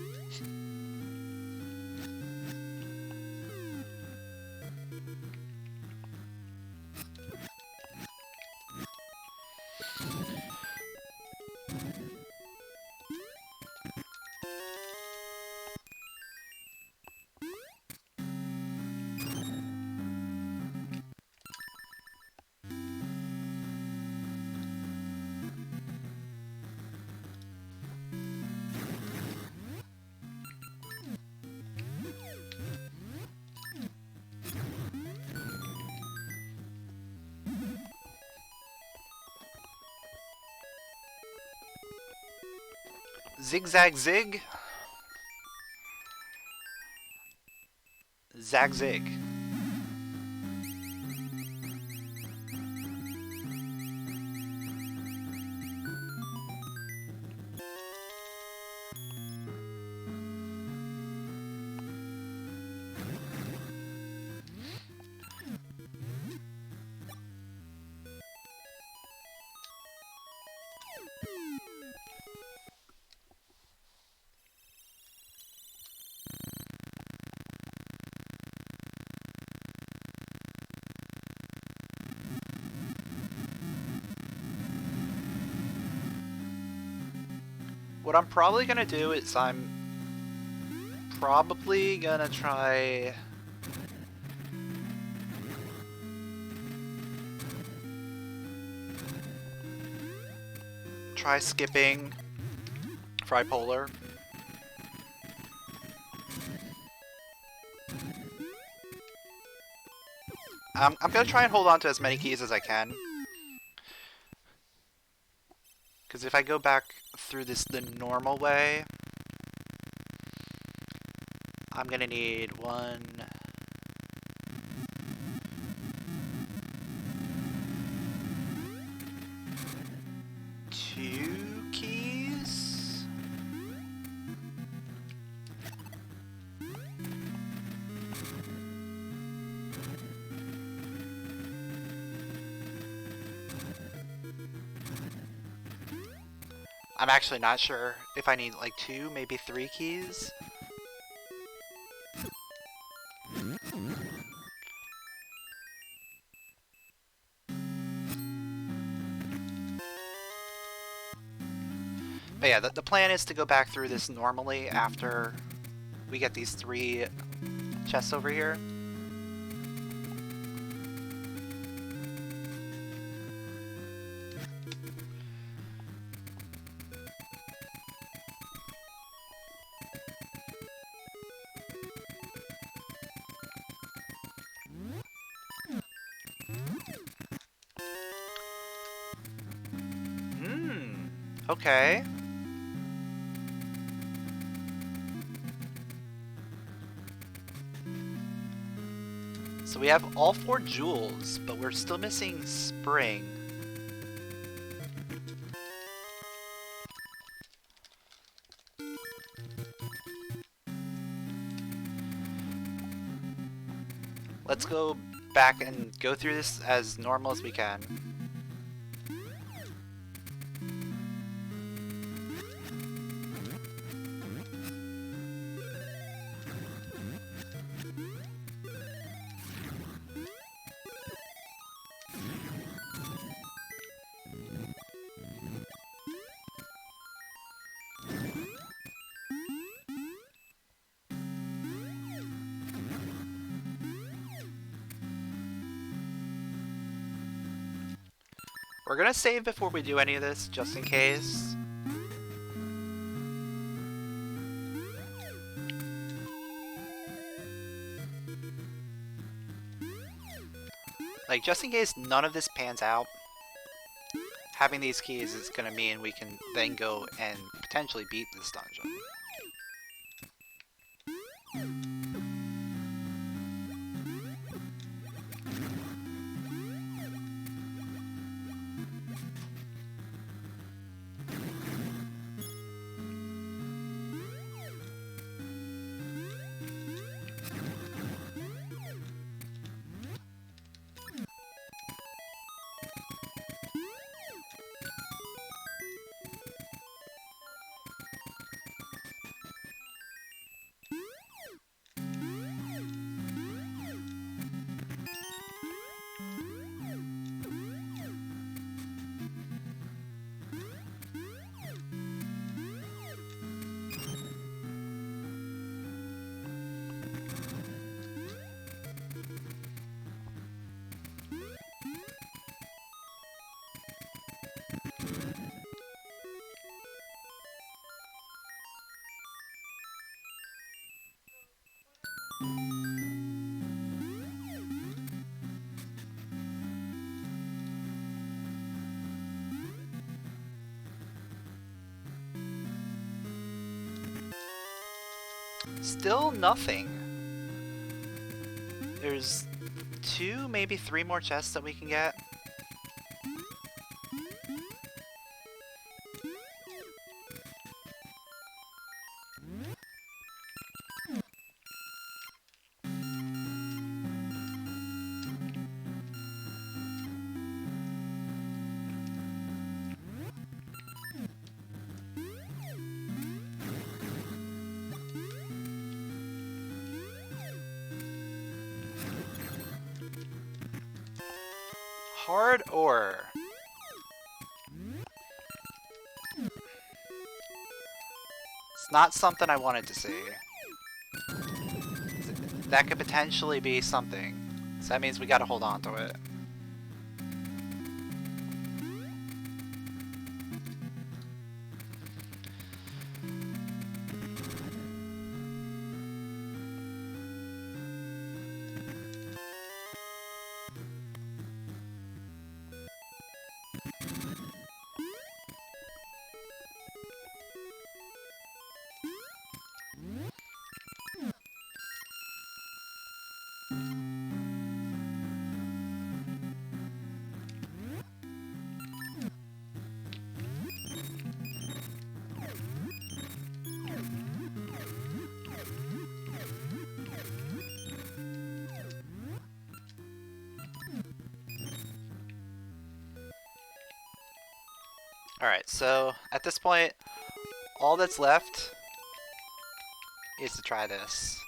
Zigzag zig? Zag zig. What I'm probably gonna do is I'm probably gonna try skipping Tripolar. I'm gonna try and hold on to as many keys as I can. Because if I go back through this the normal way, I'm gonna need 1, 2 keys. I'm actually not sure if I need like 2, maybe 3 keys. But yeah, the plan is to go back through this normally after we get these 3 chests over here. Okay. So we have all 4 jewels, but we're still missing spring. Let's go back and go through this as normal as we can. We're gonna save before we do any of this, just in case. Like, just in case none of this pans out. having these keys is going to mean we can then go and potentially beat this dungeon. Still nothing. There's 2, maybe 3 more chests that we can get. Hard ore. It's not something I wanted to see. That could potentially be something. So that means we gotta hold on to it. Alright, so at this point, all that's left is to try this.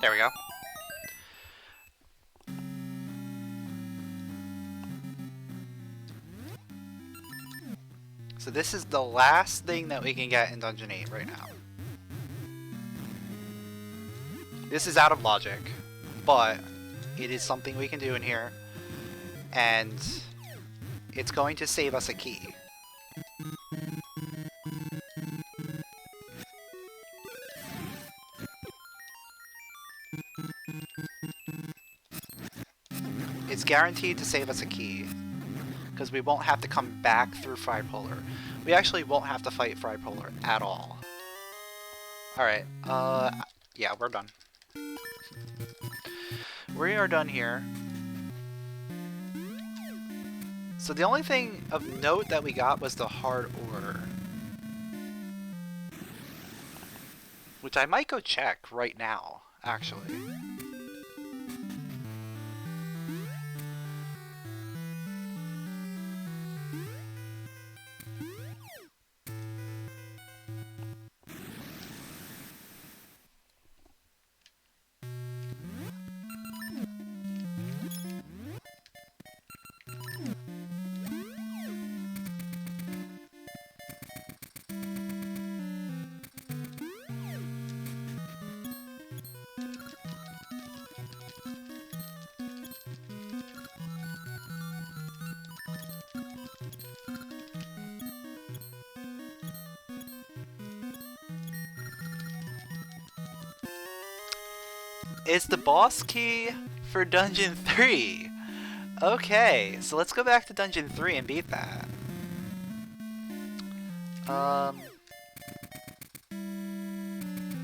There we go. So this is the last thing that we can get in Dungeon 8 right now. This is out of logic, but it is something we can do in here, and it's going to save us a key. It's guaranteed to save us a key, because we won't have to come back through Fripolar. We actually won't have to fight Fripolar at all. Alright, yeah, we're done. We are done here. So the only thing of note that we got was the hard ore, which I might go check right now, actually. is the boss key for Dungeon 3. Okay, so let's go back to Dungeon 3 and beat that.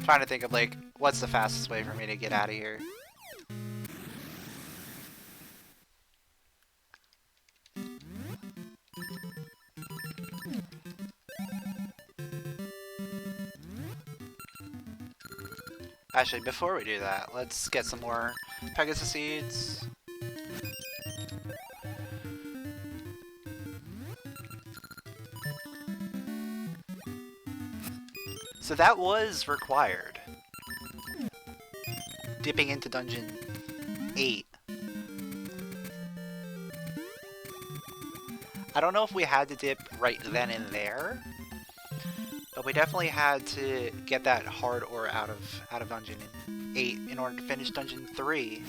Trying to think of, like, what's the fastest way for me to get out of here. Actually, before we do that, let's get some more Pegasus seeds. So that was required. Dipping into Dungeon 8. I don't know if we had to dip right then and there, but we definitely had to get that hard ore out of Dungeon 8 in order to finish Dungeon 3.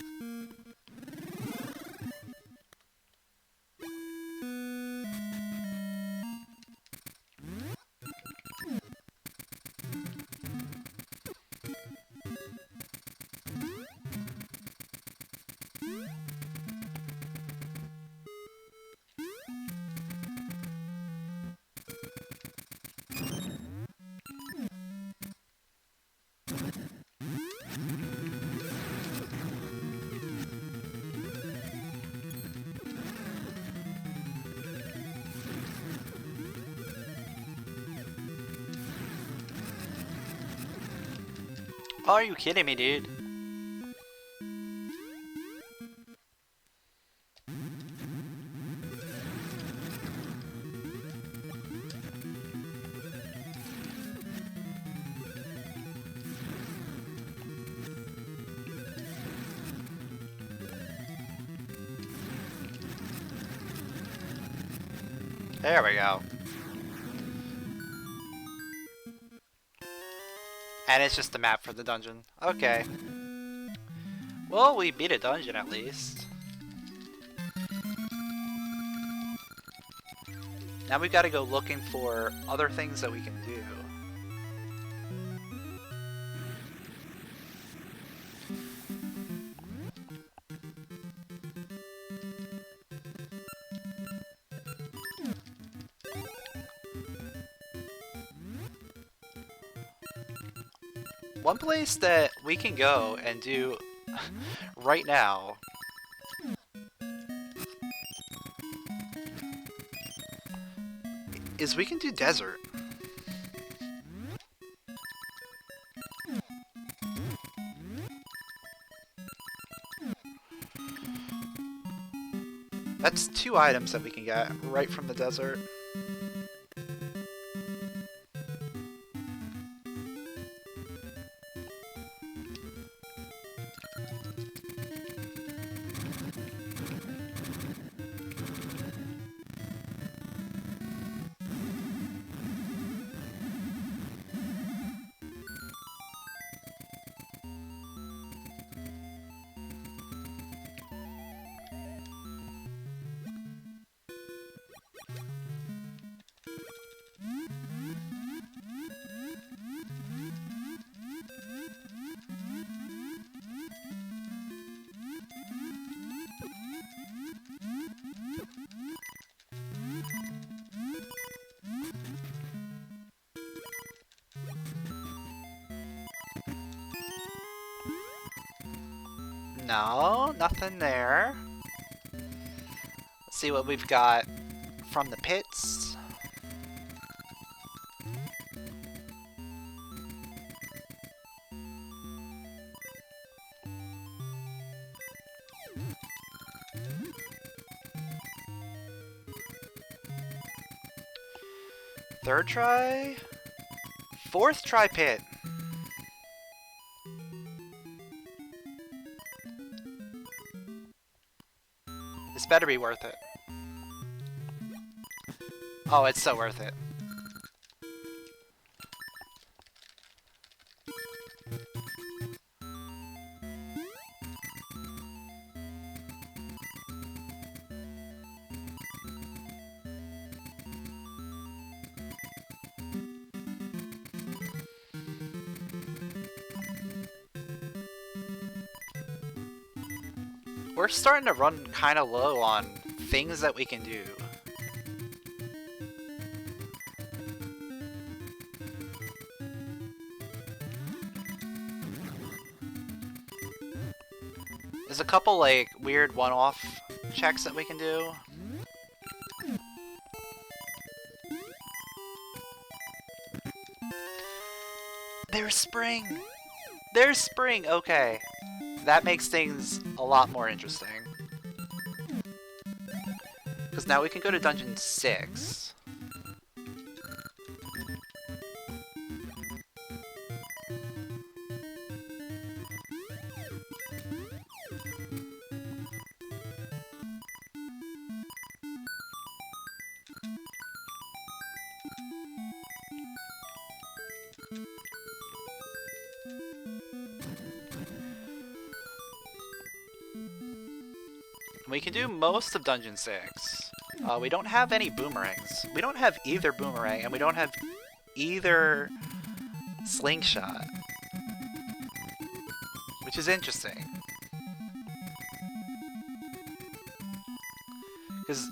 Oh, are you kidding me, dude? There we go. And it's just the map for the dungeon. Okay. Well, we beat a dungeon at least. Now we've got to go looking for other things that we can do. One place that we can go and do right now is we can do desert. That's 2 items that we can get right from the desert. No, nothing there. Let's see what we've got from the pits. Third try? Fourth try pit. This better be worth it. Oh, it's so worth it. we're starting to run kind of low on things that we can do. There's a couple like weird one-off checks that we can do. There's spring! There's spring! Okay. That makes things a lot more interesting. Because now we can go to Dungeon 6. We can do most of Dungeon 6. We don't have any boomerangs. We don't have either boomerang, and we don't have either slingshot. Which is interesting. Because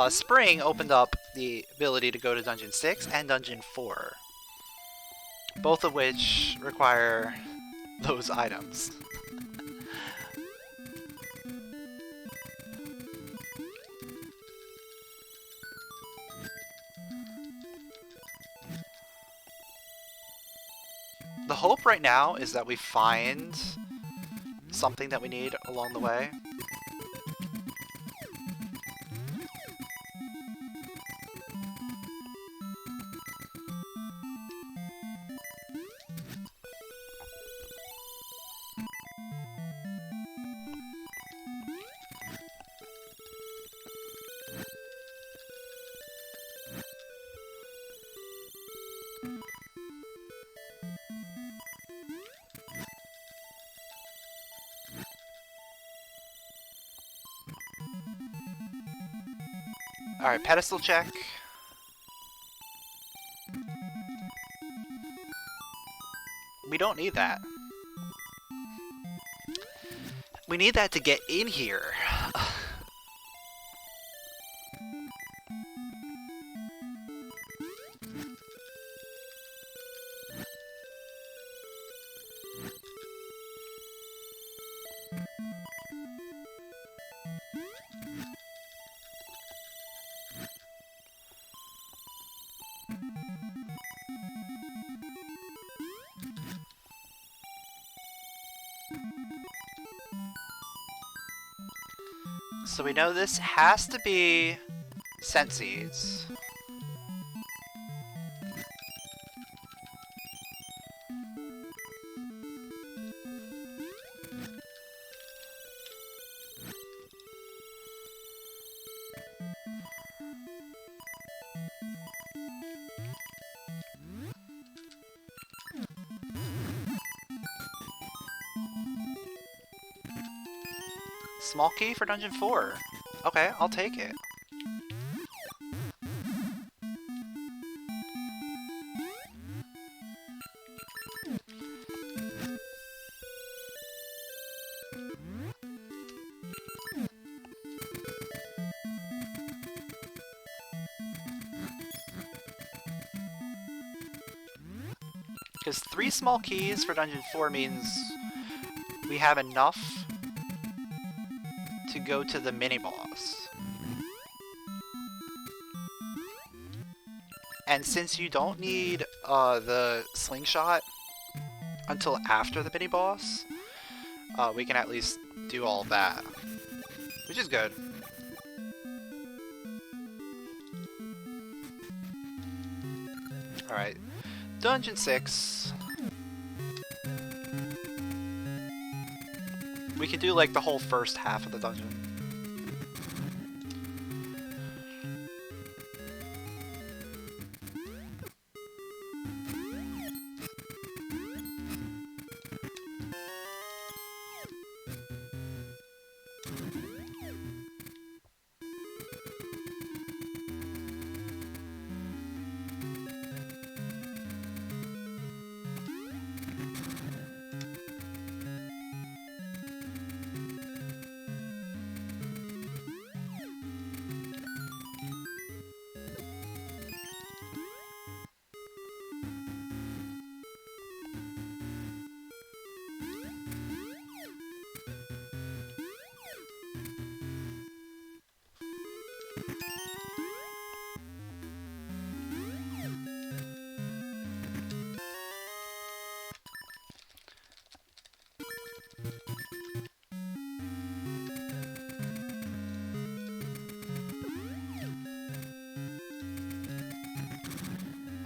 Spring opened up the ability to go to Dungeon 6 and Dungeon 4. Both of which require those items. The hope right now is that we find something that we need along the way. Alright, pedestal check. We don't need that. We need that to get in here. So we know this has to be scent seeds. Small key for Dungeon 4. Okay, I'll take it. Because 3 small keys for Dungeon 4 means we have enough to go to the mini-boss. And since you don't need the slingshot until after the mini-boss, we can at least do all of that, which is good. Alright, Dungeon 6. We can do like the whole first half of the dungeon.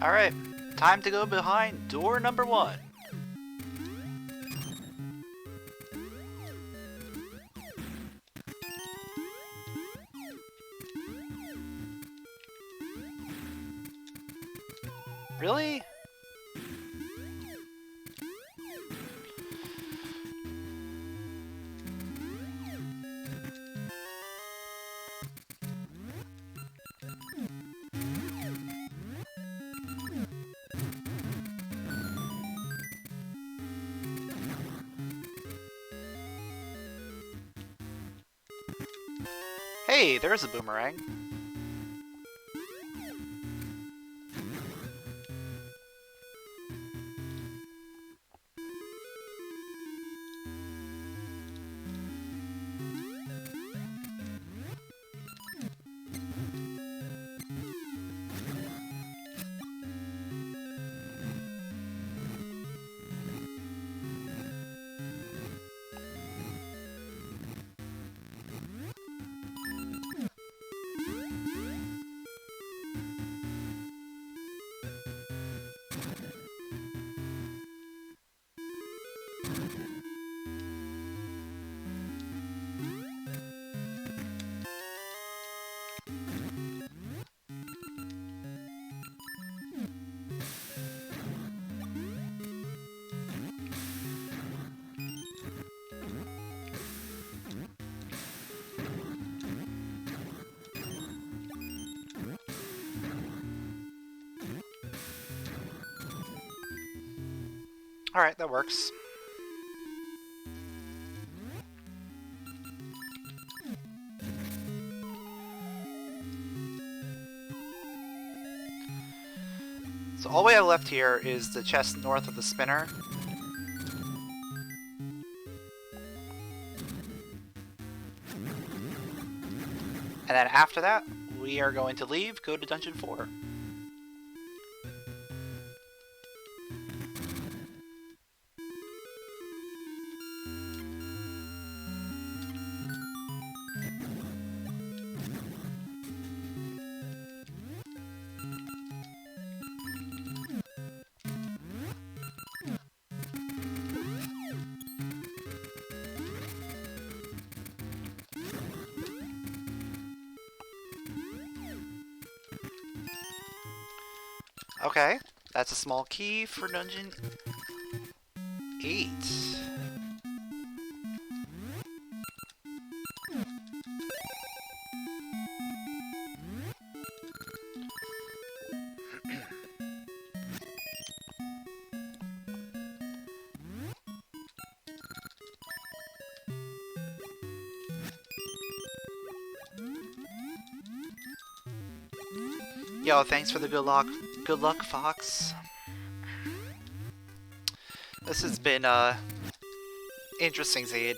Alright, time to go behind door number 1. Really? Hey, there's a boomerang. Alright, that works. So all we have left here is the chest north of the spinner. And then after that, we are going to leave, go to Dungeon 4. Okay, that's a small key for Dungeon 8. Yo, thanks for the good luck. Good luck, Fox. This has been, interesting, Zaid.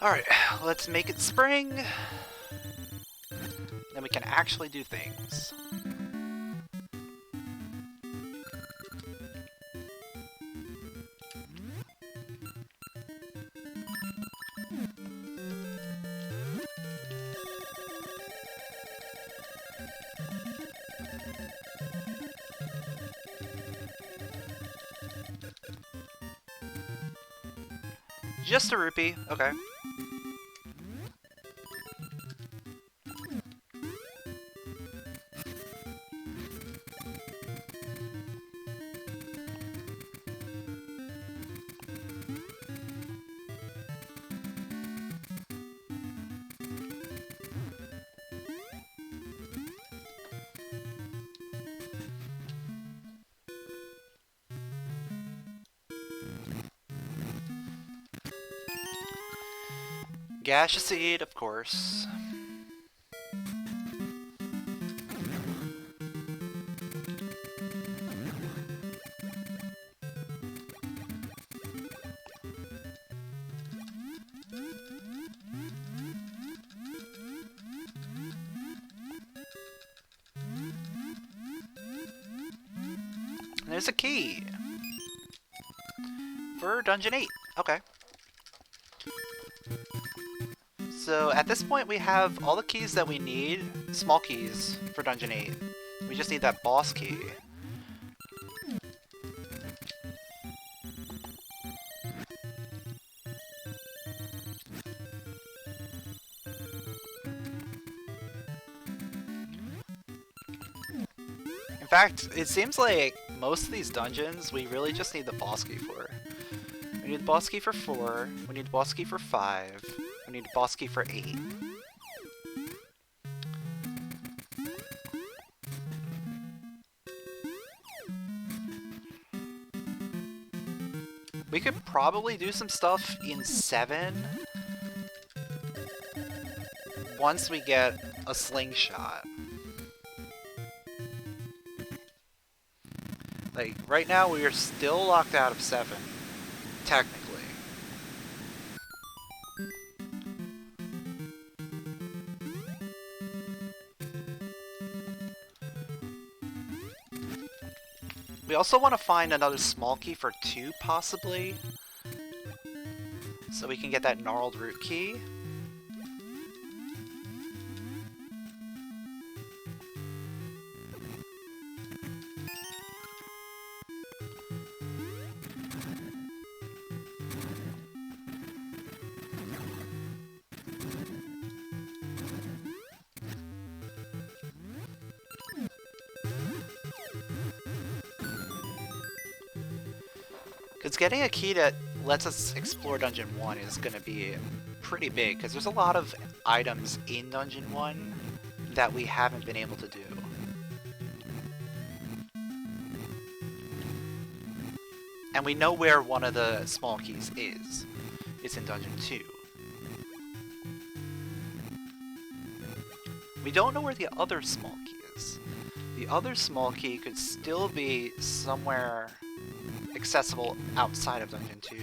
Alright, let's make it spring. Then we can actually do things. Just a rupee, okay. Gaseous seed, of course. There's a key for Dungeon 8. Okay. So at this point we have all the keys that we need, small keys, for Dungeon 8. We just need that boss key. In fact, it seems like most of these dungeons we really just need the boss key for. We need the boss key for 4, we need the boss key for 5, we need the boss key for 8. We could probably do some stuff in 7 once we get a slingshot. Like, right now we are still locked out of 7, technically. We also want to find another small key for 2, possibly. So we can get that gnarled root key. Because getting a key that lets us explore Dungeon 1 is going to be pretty big, because there's a lot of items in Dungeon 1 that we haven't been able to do. And we know where one of the small keys is. It's in Dungeon 2. We don't know where the other small key is. The other small key could still be somewhere accessible outside of Dungeon 2.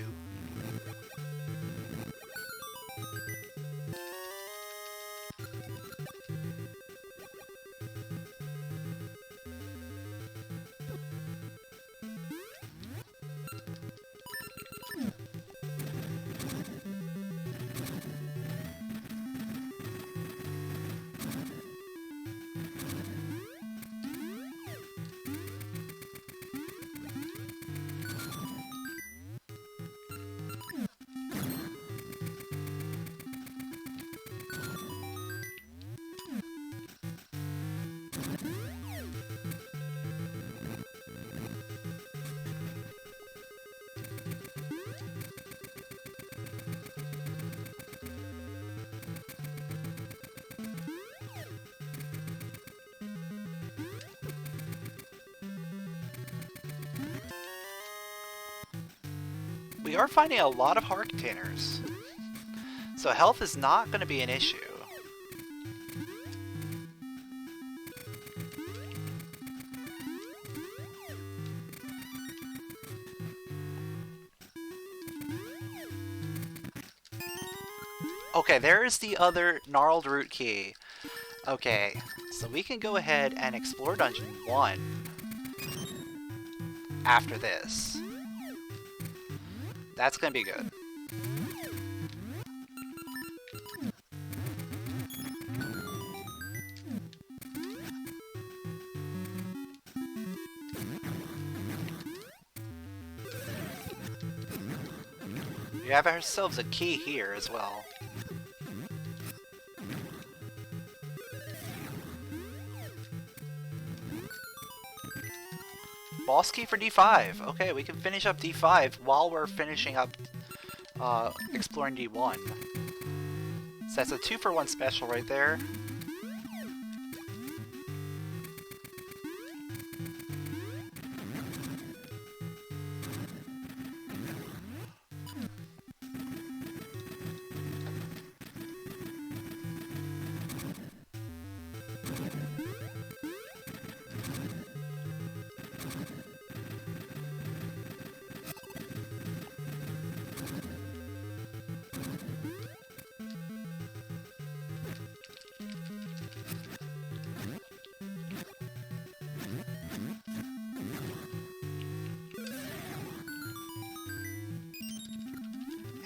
We are finding a lot of heart containers, so health is not going to be an issue. Okay, there's the other gnarled root key. Okay, so we can go ahead and explore Dungeon 1 after this. That's gonna be good. We have ourselves a key here as well. Boss key for D5. Okay, we can finish up D5 while we're finishing up exploring D1. So that's a 2-for-1 special right there.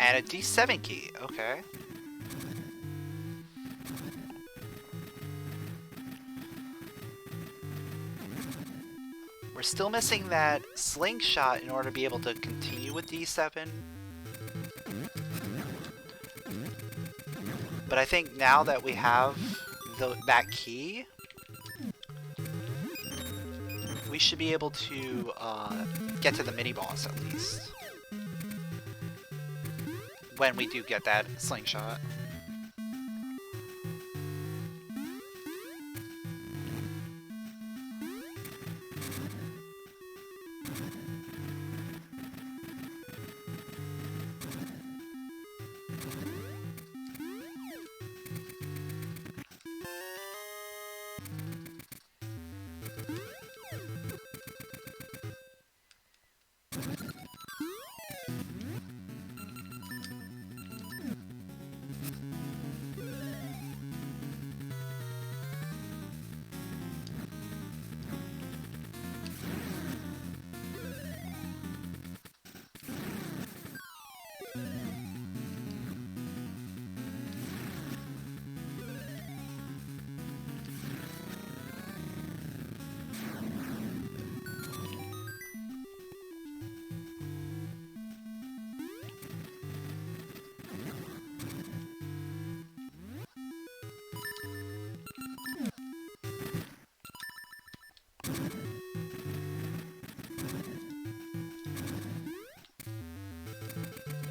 And a D7 key, okay. We're still missing that slingshot in order to be able to continue with D7. But I think now that we have that key, we should be able to get to the mini-boss at least. When we do get that slingshot.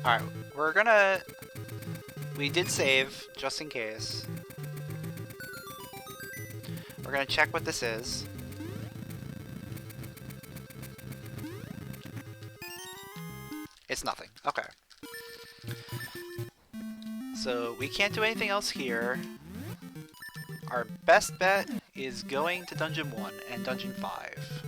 Alright, we did save, just in case. We're gonna check what this is. It's nothing, okay. So, we can't do anything else here. Our best bet is going to Dungeon 1 and Dungeon 5.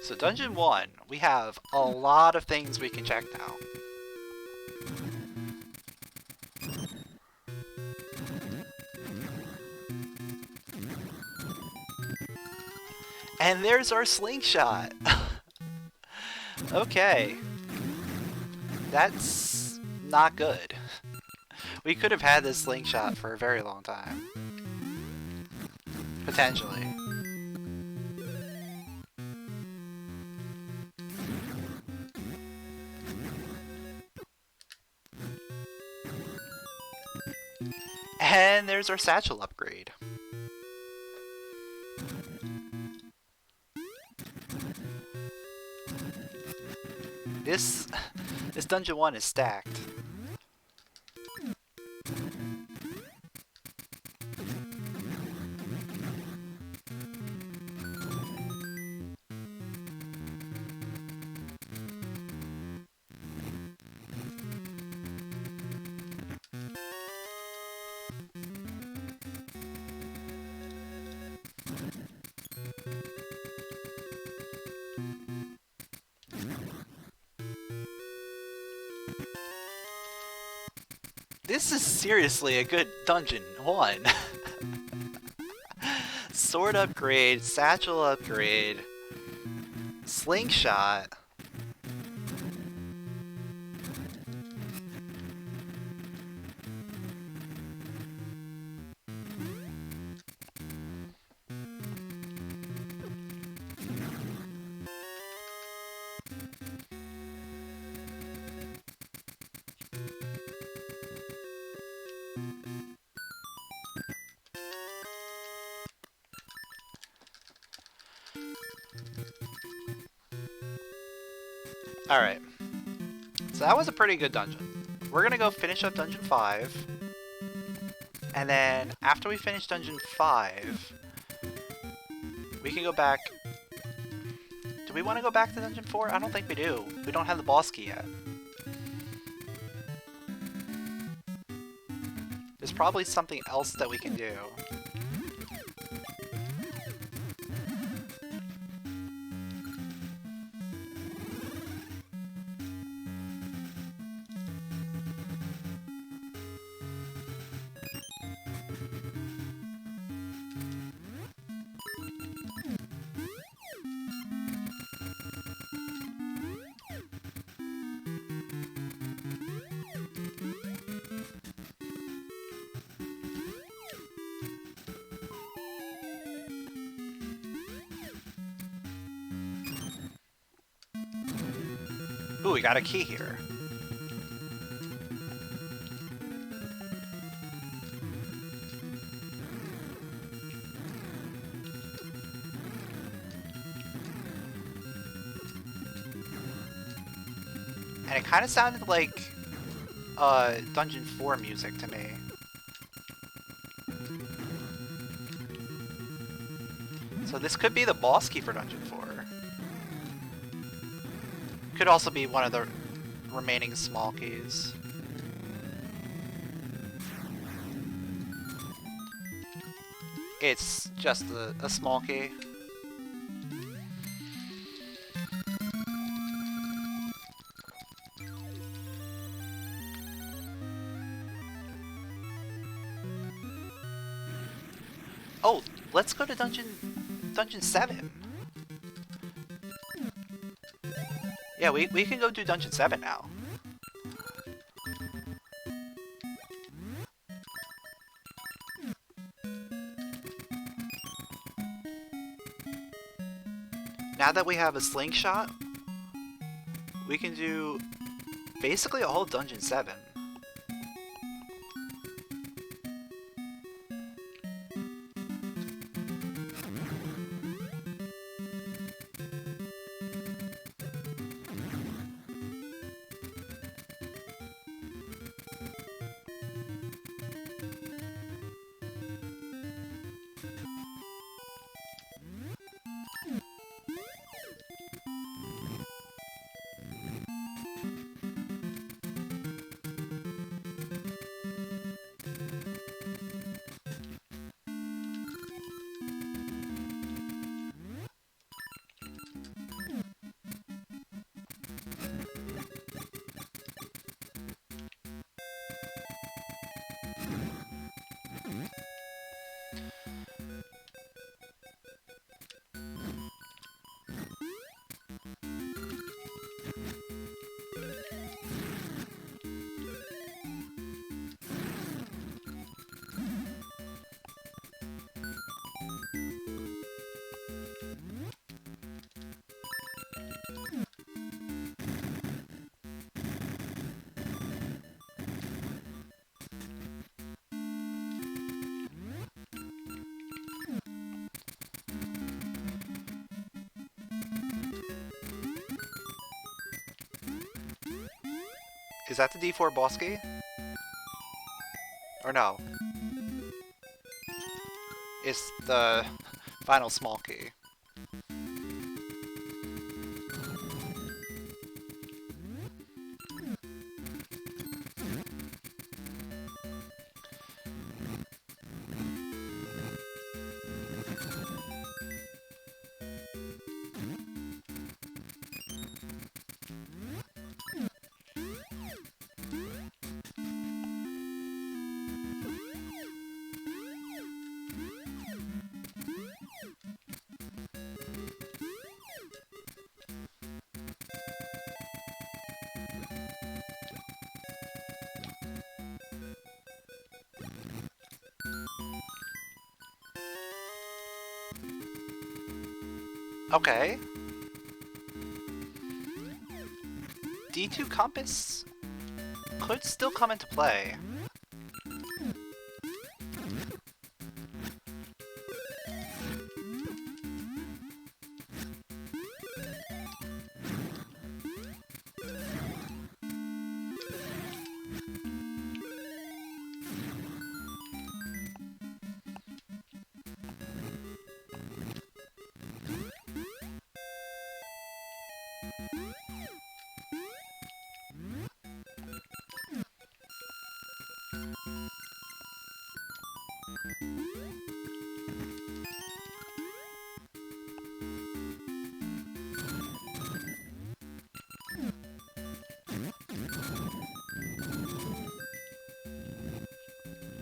So Dungeon 1, we have a lot of things we can check now. And there's our slingshot! Okay. That's not good. We could have had this slingshot for a very long time. Potentially. And there's our satchel upgrade. This Dungeon 1 is stacked. This is seriously a good Dungeon 1. Sword upgrade, satchel upgrade, slingshot. Alright, so that was a pretty good dungeon. We're gonna go finish up Dungeon 5, and then after we finish Dungeon 5, we can go back... Do we want to go back to Dungeon 4? I don't think we do. We don't have the boss key yet. There's probably something else that we can do. Ooh, we got a key here. And it kind of sounded like Dungeon 4 music to me. So this could be the boss key for Dungeon 4. Could also be one of the remaining small keys. It's just a small key. Oh, let's go to Dungeon 7. Yeah, we can go do Dungeon 7 now. Now that we have a slingshot, we can do basically all of Dungeon 7. Is that the D4 boss key? Or no? It's the final small key. Okay. D2 compass could still come into play.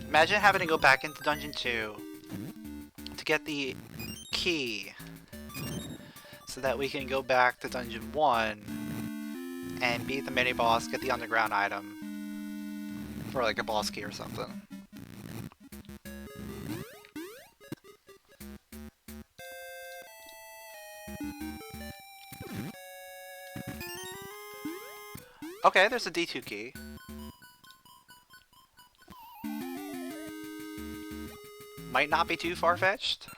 Imagine having to go back into Dungeon 2 to get the key so that we can go back to Dungeon 1 and beat the mini-boss, get the underground item for like a boss key or something. Okay, there's a D2 key. Might not be too far-fetched.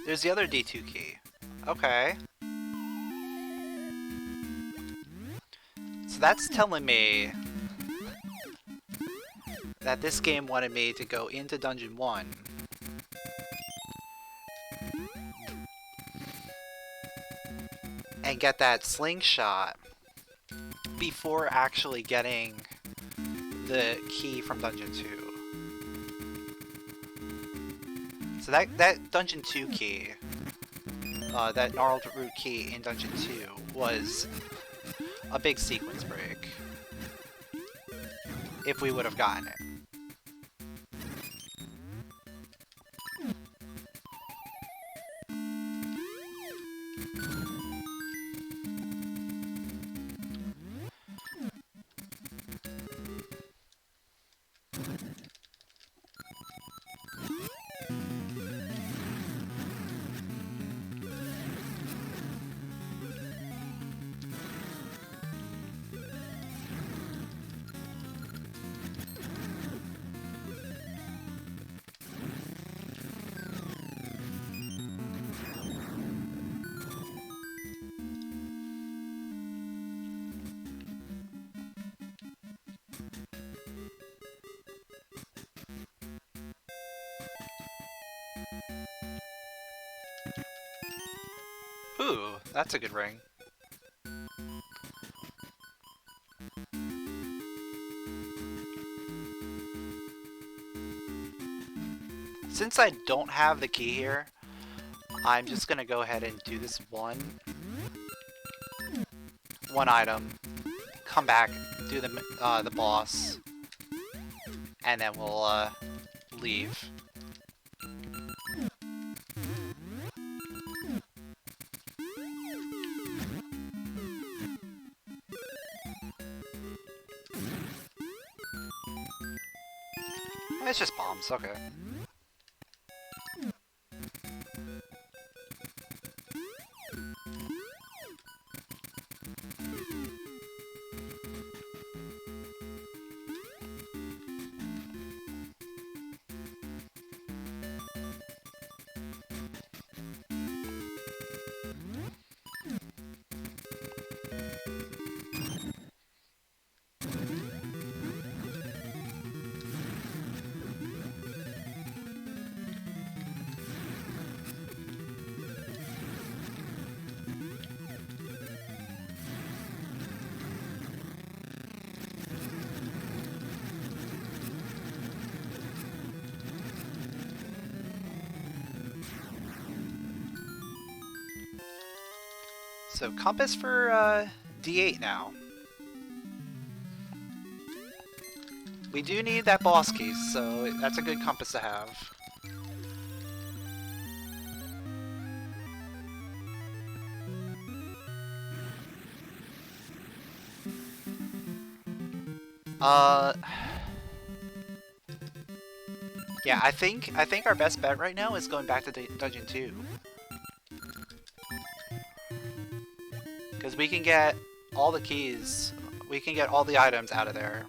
There's the other D2 key. Okay. So that's telling me that this game wanted me to go into Dungeon 1 and get that slingshot before actually getting the key from Dungeon 2. So that Dungeon 2 key, that Gnarled root key in Dungeon 2 was a big sequence break. If we would have gotten it. Ooh, that's a good ring. Since I don't have the key here, I'm just gonna go ahead and do this one item, come back, do the boss, and then we'll leave. It's just bombs, okay. So compass for D8 now. We do need that boss key, so that's a good compass to have. Yeah, I think our best bet right now is going back to Dungeon 2. Because we can get all the keys, we can get all the items out of there.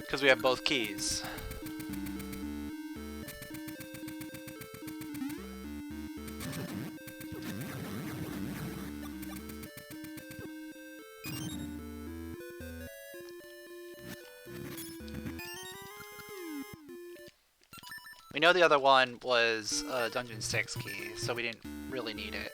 Because we have both keys. know the other one was Dungeon 6 key, so we didn't really need it.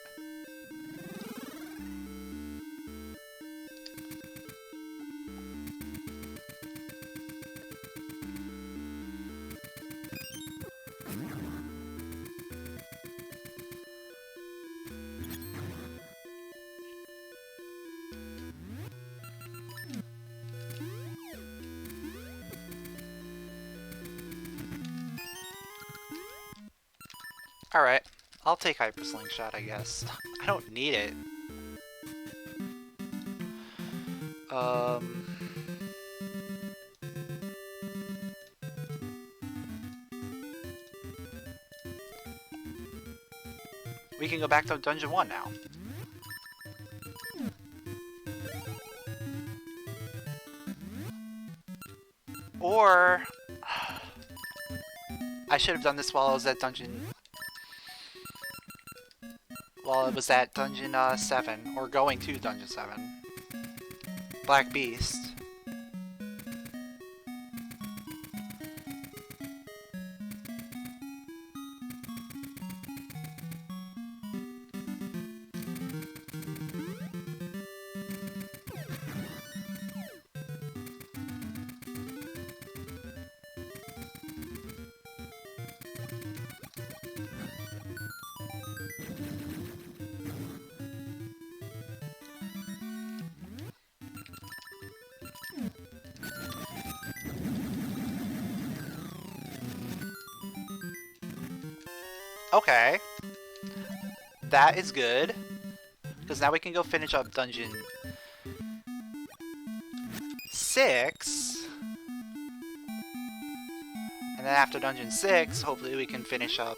Alright, I'll take Hyper Slingshot, I guess. I don't need it. We can go back to Dungeon 1 now. Or... I should have done this while I was at Dungeon... While it was at Dungeon 7, or going to Dungeon 7. Black Beast. Okay. That is good. Because now we can go finish up Dungeon 6. And then after Dungeon 6, hopefully we can finish up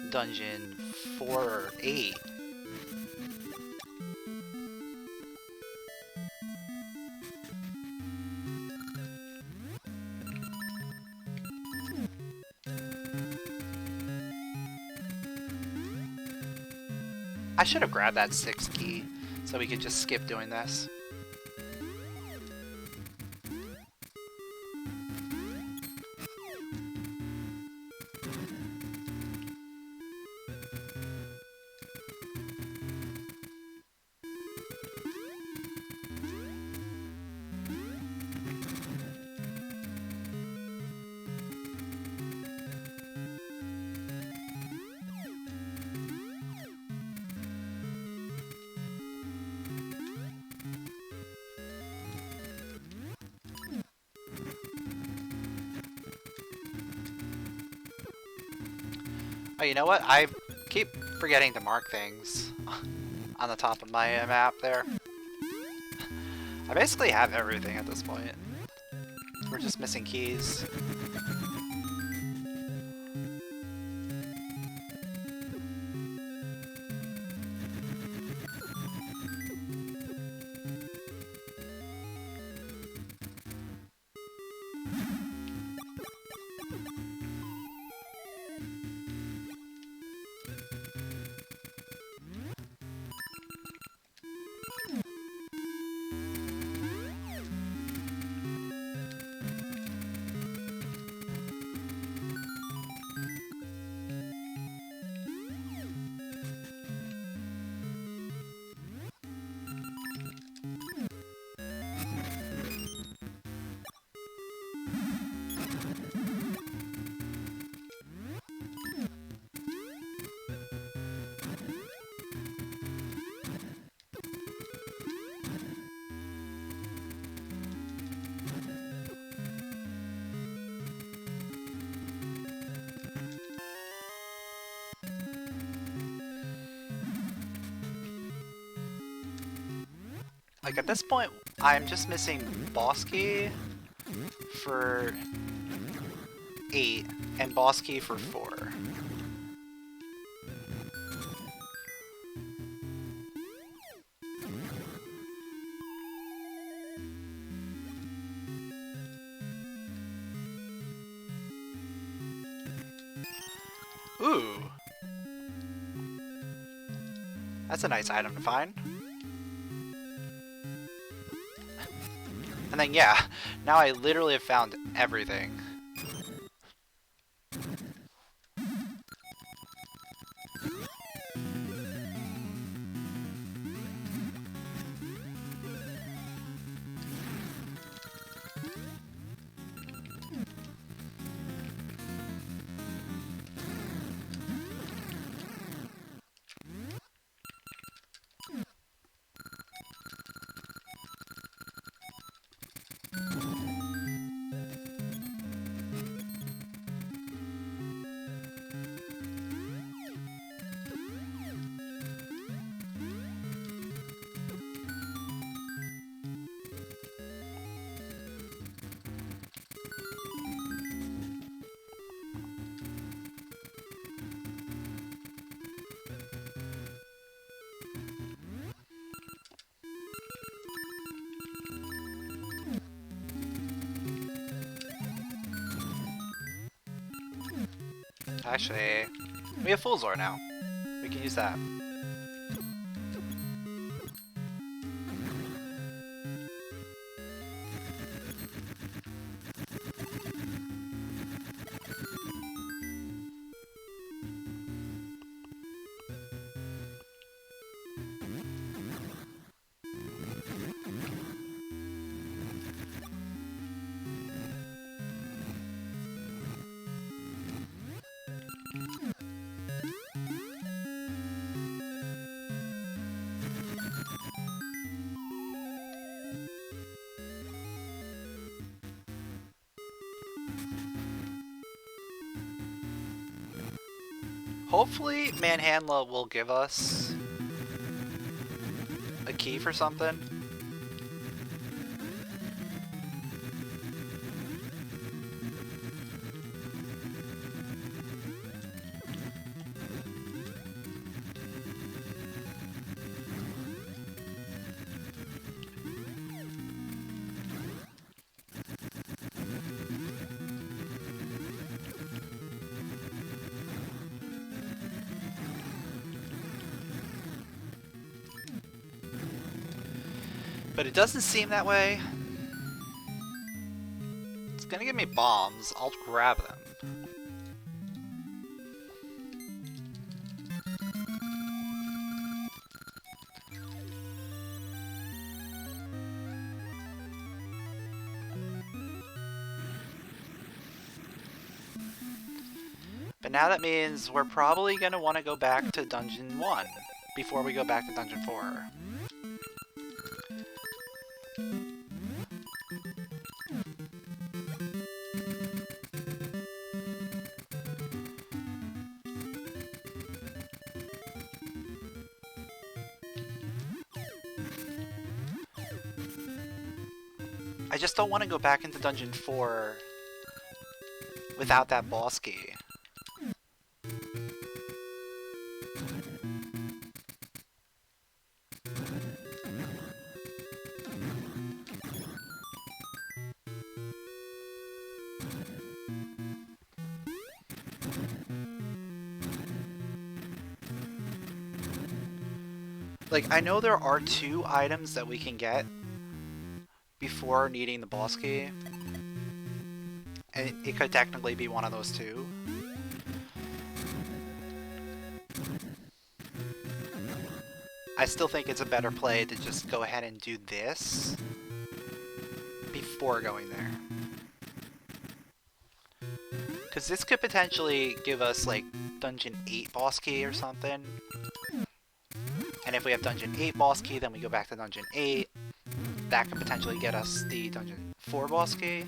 Dungeon 4 or 8. I should have grabbed that 6 key, so we could just skip doing this. Oh, you know what? I keep forgetting to mark things on the top of my map there. I basically have everything at this point. We're just missing keys. Like, at this point, I'm just missing boss key for 8 and boss key for 4. Ooh. That's a nice item to find. And then, yeah, now I literally have found everything. Actually, we have Full Zor now. We can use that. Hopefully, Manhandla will give us a key for something. But it doesn't seem that way. It's gonna give me bombs. I'll grab them. But now that means we're probably gonna want to go back to Dungeon 1 before we go back to Dungeon 4. I just don't want to go back into Dungeon 4 without that boss key. Like, I know there are 2 items that we can get before needing the boss key, and it could technically be one of those 2. I still think it's a better play to just go ahead and do this before going there. Because this could potentially give us, like, Dungeon 8 boss key or something. And if we have Dungeon 8 boss key, then we go back to Dungeon 8. That could potentially get us the Dungeon 4 boss key.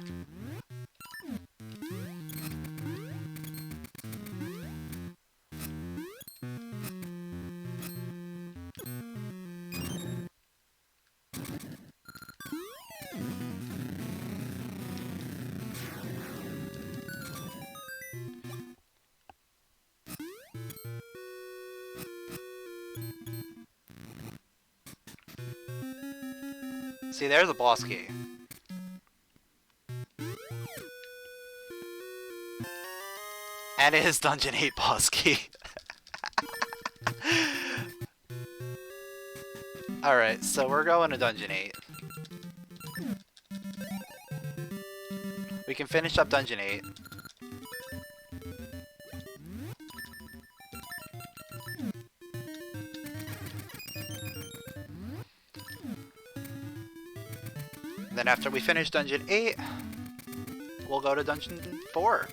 See, there's a boss key. And it is Dungeon 8 boss key. Alright, so we're going to Dungeon 8. We can finish up Dungeon 8. Then after we finish Dungeon 8, we'll go to Dungeon 4.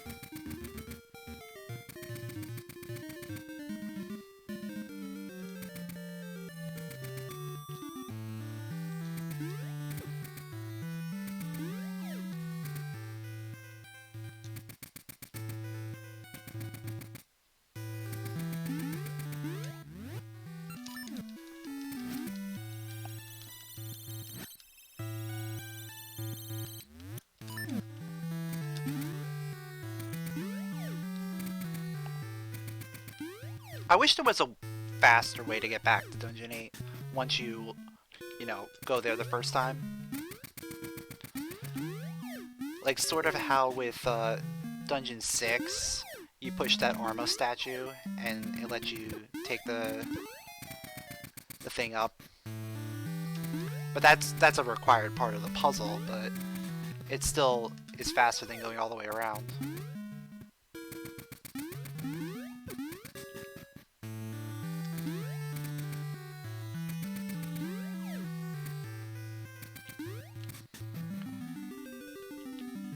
I wish there was a faster way to get back to Dungeon 8 once you know, go there the first time. Like, sort of how with Dungeon 6, you push that Armo statue, and it lets you take the thing up. But that's a required part of the puzzle, but it still is faster than going all the way around.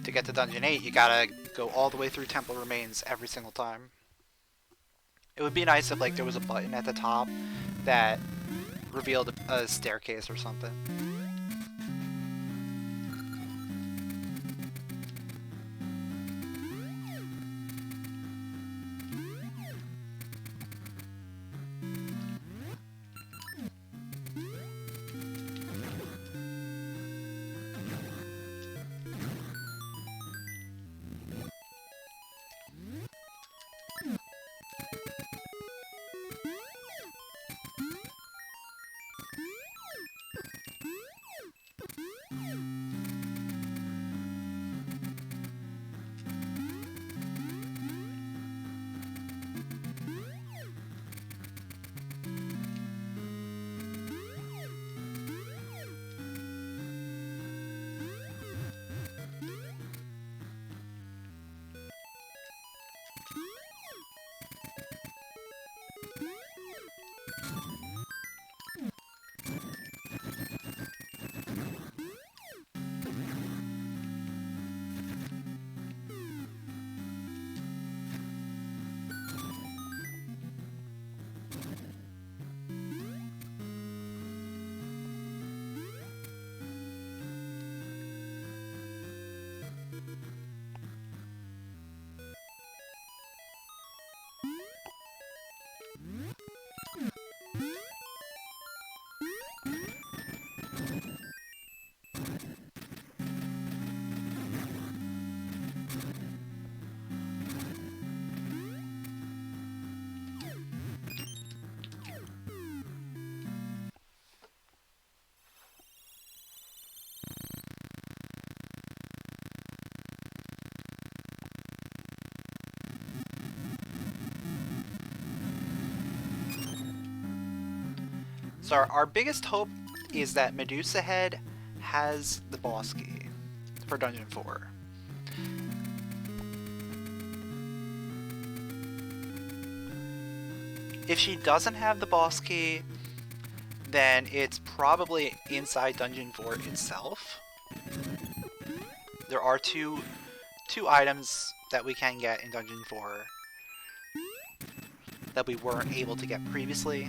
To get to Dungeon 8, you gotta go all the way through Temple Remains every single time. It would be nice if like there was a button at the top that revealed a staircase or something. So our biggest hope is that Medusa Head has the boss key for Dungeon 4. If she doesn't have the boss key, then it's probably inside Dungeon 4 itself. There are two items that we can get in Dungeon 4 that we weren't able to get previously.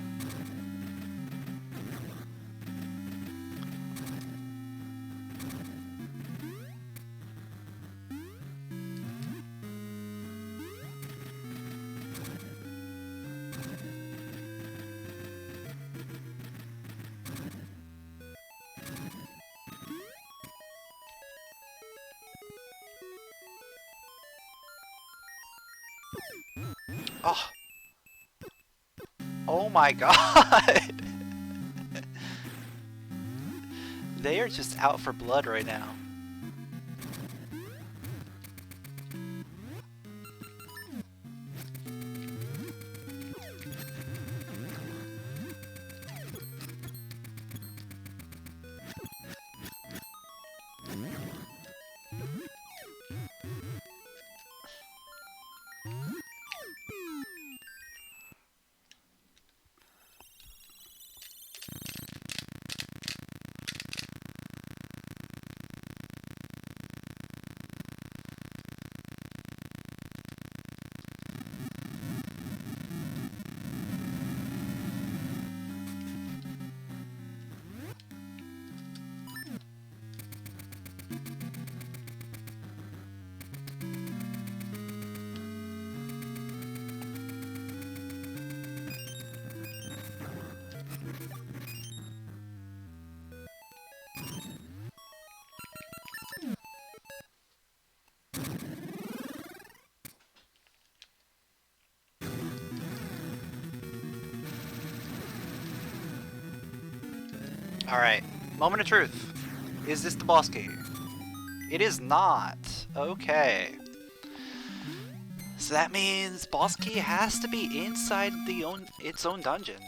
Oh. Oh my god! They are just out for blood right now. Alright, moment of truth. Is this the boss key? It is not. Okay. So that means boss key has to be inside its own dungeon.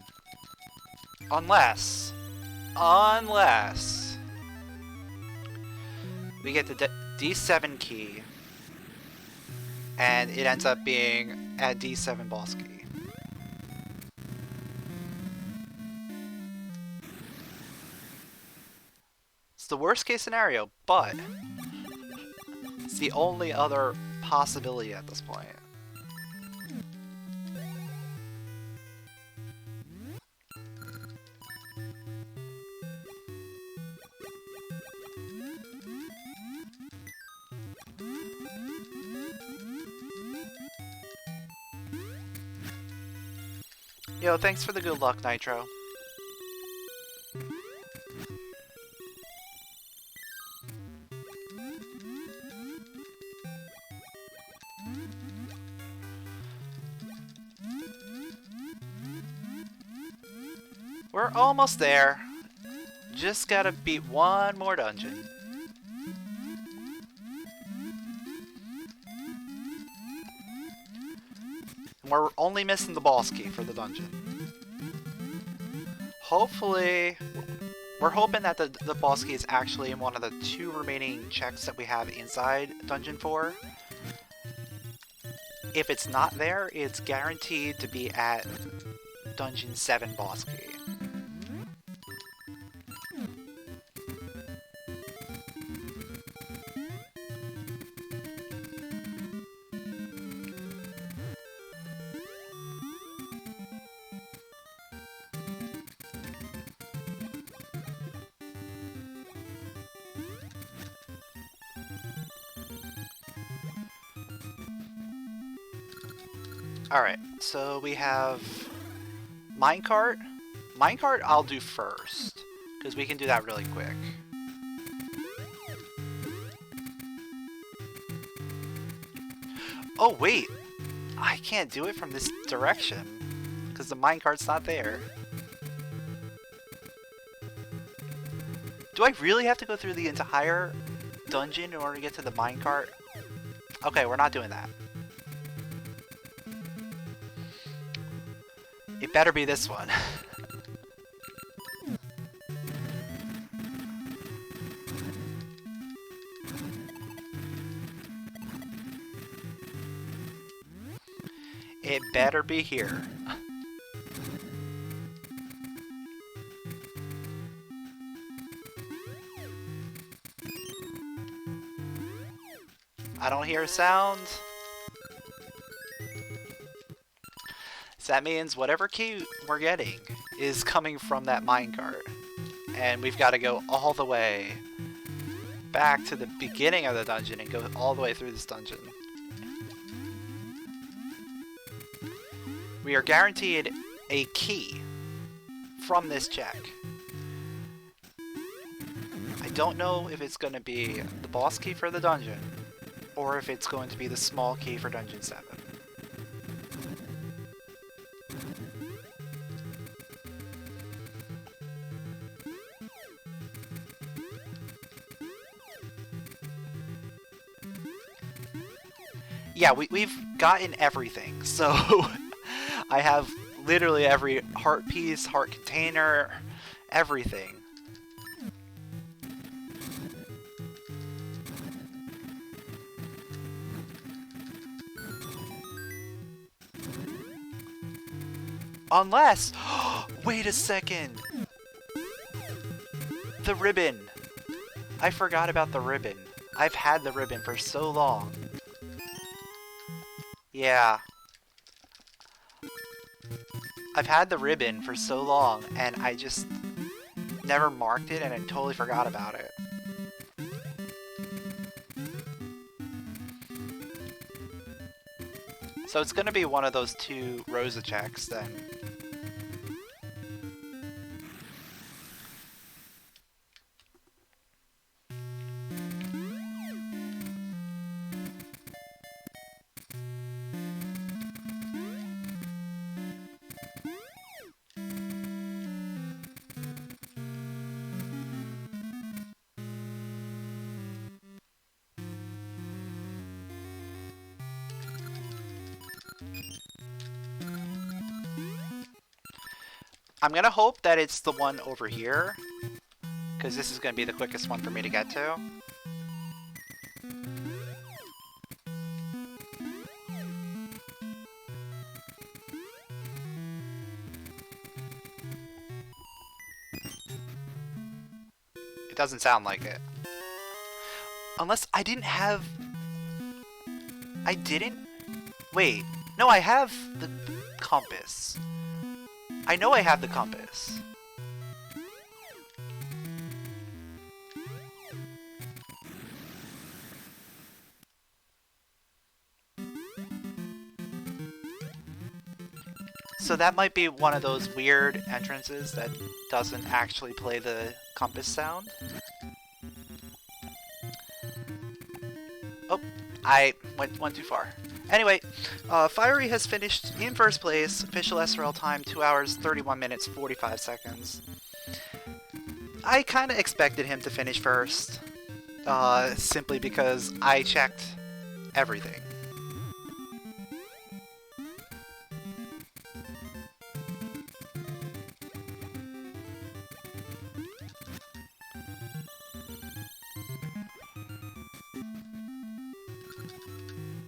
Unless we get the D7 key and it ends up being at D7 boss key. It's the worst case scenario, but it's the only other possibility at this point. Yo, thanks for the good luck, Nitro. We're almost there. Just gotta beat one more dungeon. We're only missing the boss key for the dungeon. Hopefully, we're hoping that the boss key is actually in one of the 2 remaining checks that we have inside Dungeon 4. If it's not there, it's guaranteed to be at Dungeon 7 boss key. Alright, so we have minecart. Minecart I'll do first, because we can do that really quick. Oh wait, I can't do it from this direction, because the minecart's not there. Do I really have to go through the entire dungeon in order to get to the minecart? Okay, we're not doing that. It better be this one. It better be here. I don't hear a sound. So that means whatever key we're getting is coming from that minecart. And we've got to go all the way back to the beginning of the dungeon and go all the way through this dungeon. We are guaranteed a key from this check. I don't know if it's going to be the boss key for the dungeon, or if it's going to be the small key for Dungeon 7. Yeah, we've gotten everything, so I have literally every heart piece, heart container, everything. Unless... Wait a second! The ribbon! I forgot about the ribbon. I've had the ribbon for so long. Yeah. I've had the ribbon for so long, and I just never marked it, and I totally forgot about it. So it's gonna be one of those 2 Rosa checks, then. I'm gonna hope that it's the one over here, because this is gonna be the quickest one for me to get to. It doesn't sound like it. Unless I didn't have... I didn't? Wait. No, I have the compass. I know I have the compass. So that might be one of those weird entrances that doesn't actually play the compass sound. Oh, I went too far. Anyway, Fiery has finished in first place. Official SRL time 2 hours, 31 minutes, 45 seconds. I kind of expected him to finish first, simply because I checked everything.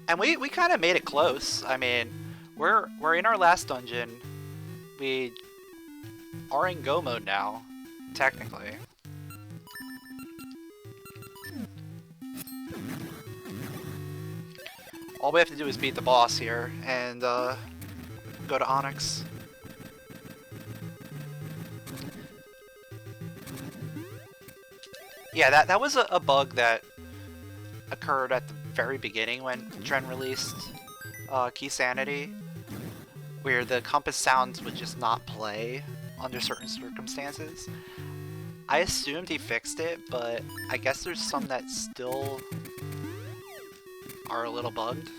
And we kind of made it close. I mean, we're in our last dungeon. We are in go mode now, technically. All we have to do is beat the boss here and go to Onyx. Yeah, that was a bug that occurred at the very beginning when Dren released Keysanity, where the compass sounds would just not play under certain circumstances. I assumed he fixed it, but I guess there's some that still are a little bugged.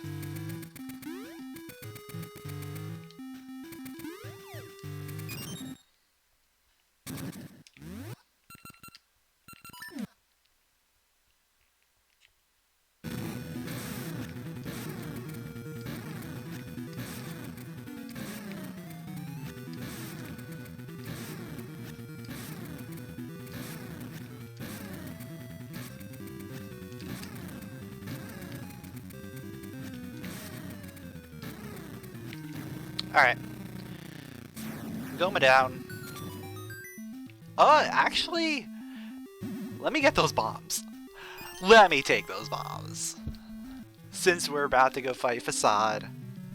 Alright. Goma down. Actually, let me get those bombs. Let me take those bombs. Since we're about to go fight Facade,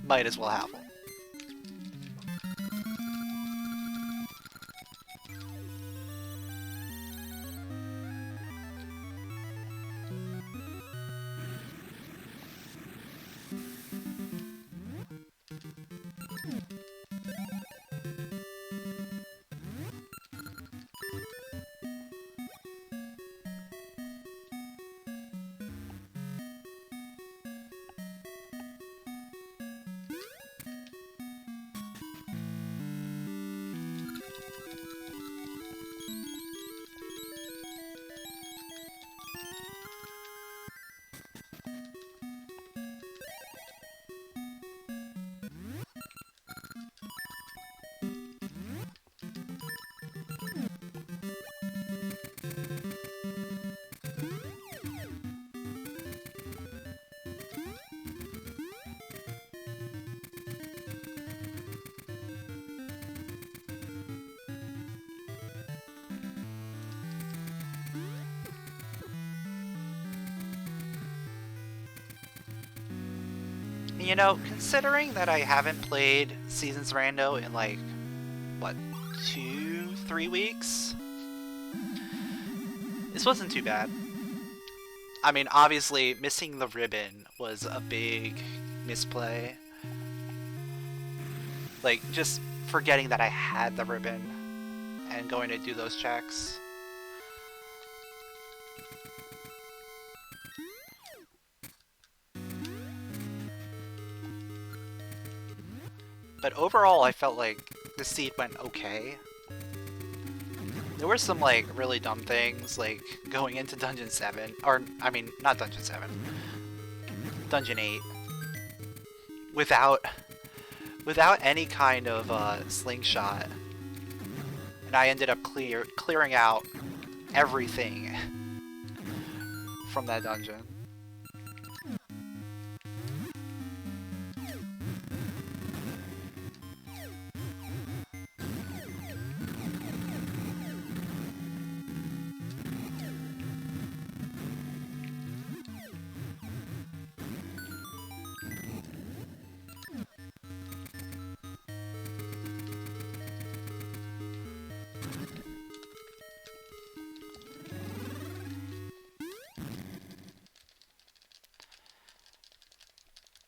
might as well have them. You know, considering that I haven't played Seasons Rando in like, what, 2-3 weeks? This wasn't too bad. I mean, obviously, missing the ribbon was a big misplay. Like, just forgetting that I had the ribbon and going to do those checks. But overall, I felt like the seed went okay. There were some, like, really dumb things, like going into Dungeon 7, or, I mean, not Dungeon 7, Dungeon 8, without without any kind of slingshot. And I ended up clearing out everything from that dungeon.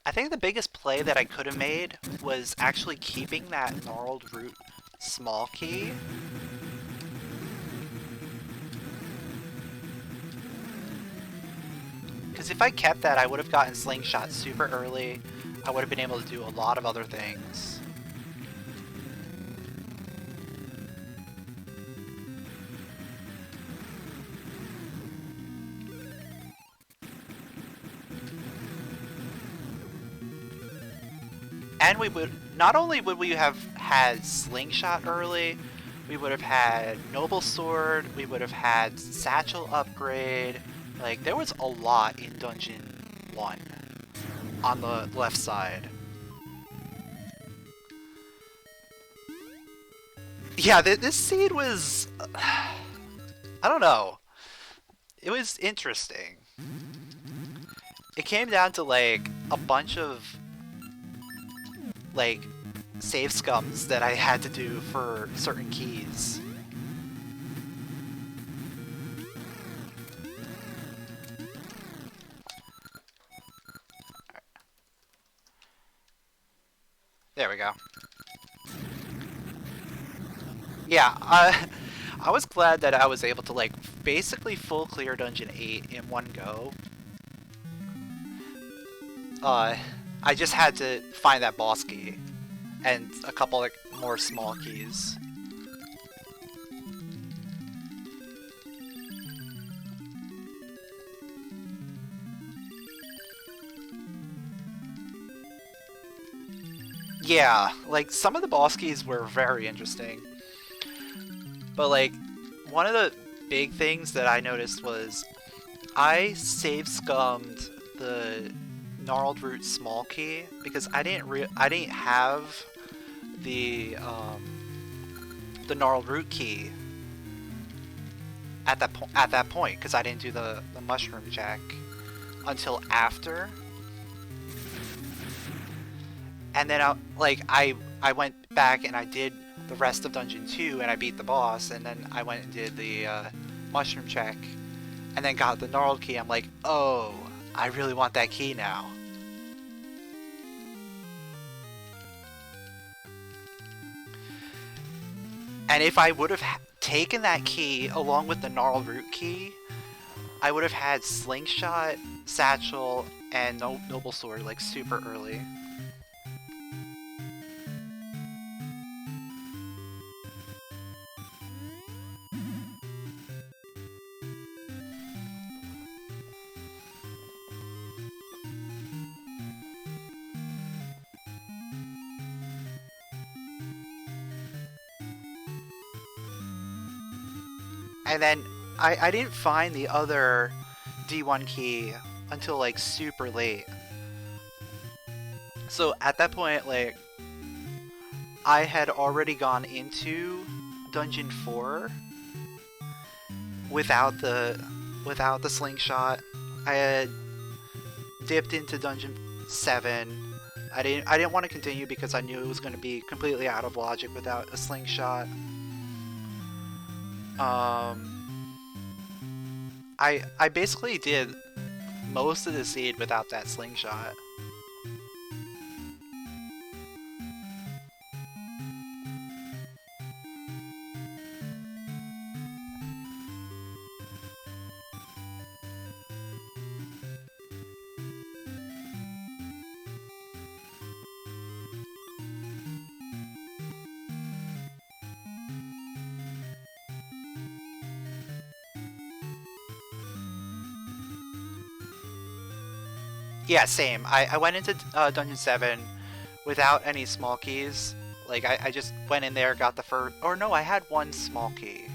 I think the biggest play that I could have made was actually keeping that gnarled root small key. Because if I kept that, I would have gotten slingshot super early. I would have been able to do a lot of other things. And we would, not only would we have had slingshot early, we would have had noble sword, we would have had satchel upgrade. Like, there was a lot in Dungeon 1 on the left side. Yeah, this seed was... I don't know. It was interesting. It came down to, like, a bunch of, like, save scums that I had to do for certain keys. There we go. Yeah, I was glad that I was able to, like, basically full clear Dungeon 8 in one go. I just had to find that boss key and a couple, like, more small keys. Yeah, like, some of the boss keys were very interesting. But, like, one of the big things that I noticed was I save scummed the gnarled root small key because I didn't have the gnarled root key at that point because I didn't do the mushroom check until after. And then I went back and I did the rest of Dungeon 2 and I beat the boss, and then I went and did the mushroom check and then got the gnarled key. I'm like, oh, I really want that key now. And if I would have taken that key along with the gnarled root key, I would have had slingshot, satchel, and noble sword, like, super early. And then I didn't find the other D1 key until, like, super late. So at that point, like, I had already gone into Dungeon 4 without the slingshot. I had dipped into Dungeon 7. I didn't want to continue because I knew it was going to be completely out of logic without a slingshot. I basically did most of the seed without that slingshot. Yeah, same. I went into Dungeon 7 without any small keys. Like, I just went in there, got the first... Or no, I had one small key.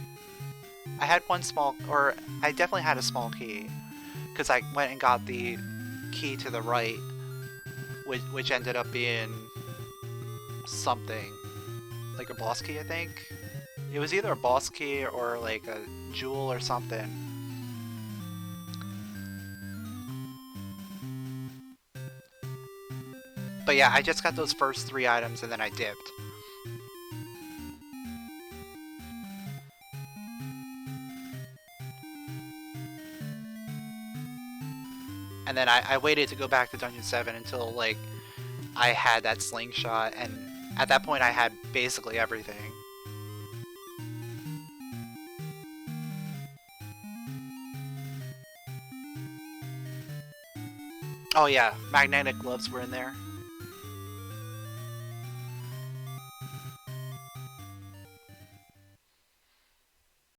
I had one small... Or I definitely had a small key. Because I went and got the key to the right, which ended up being something. Like a boss key, I think? It was either a boss key or like a jewel or something. But yeah, I just got those first 3 items and then I dipped. And then I waited to go back to Dungeon 7 until, like, I had that slingshot, and at that point I had basically everything. Oh yeah, magnetic gloves were in there.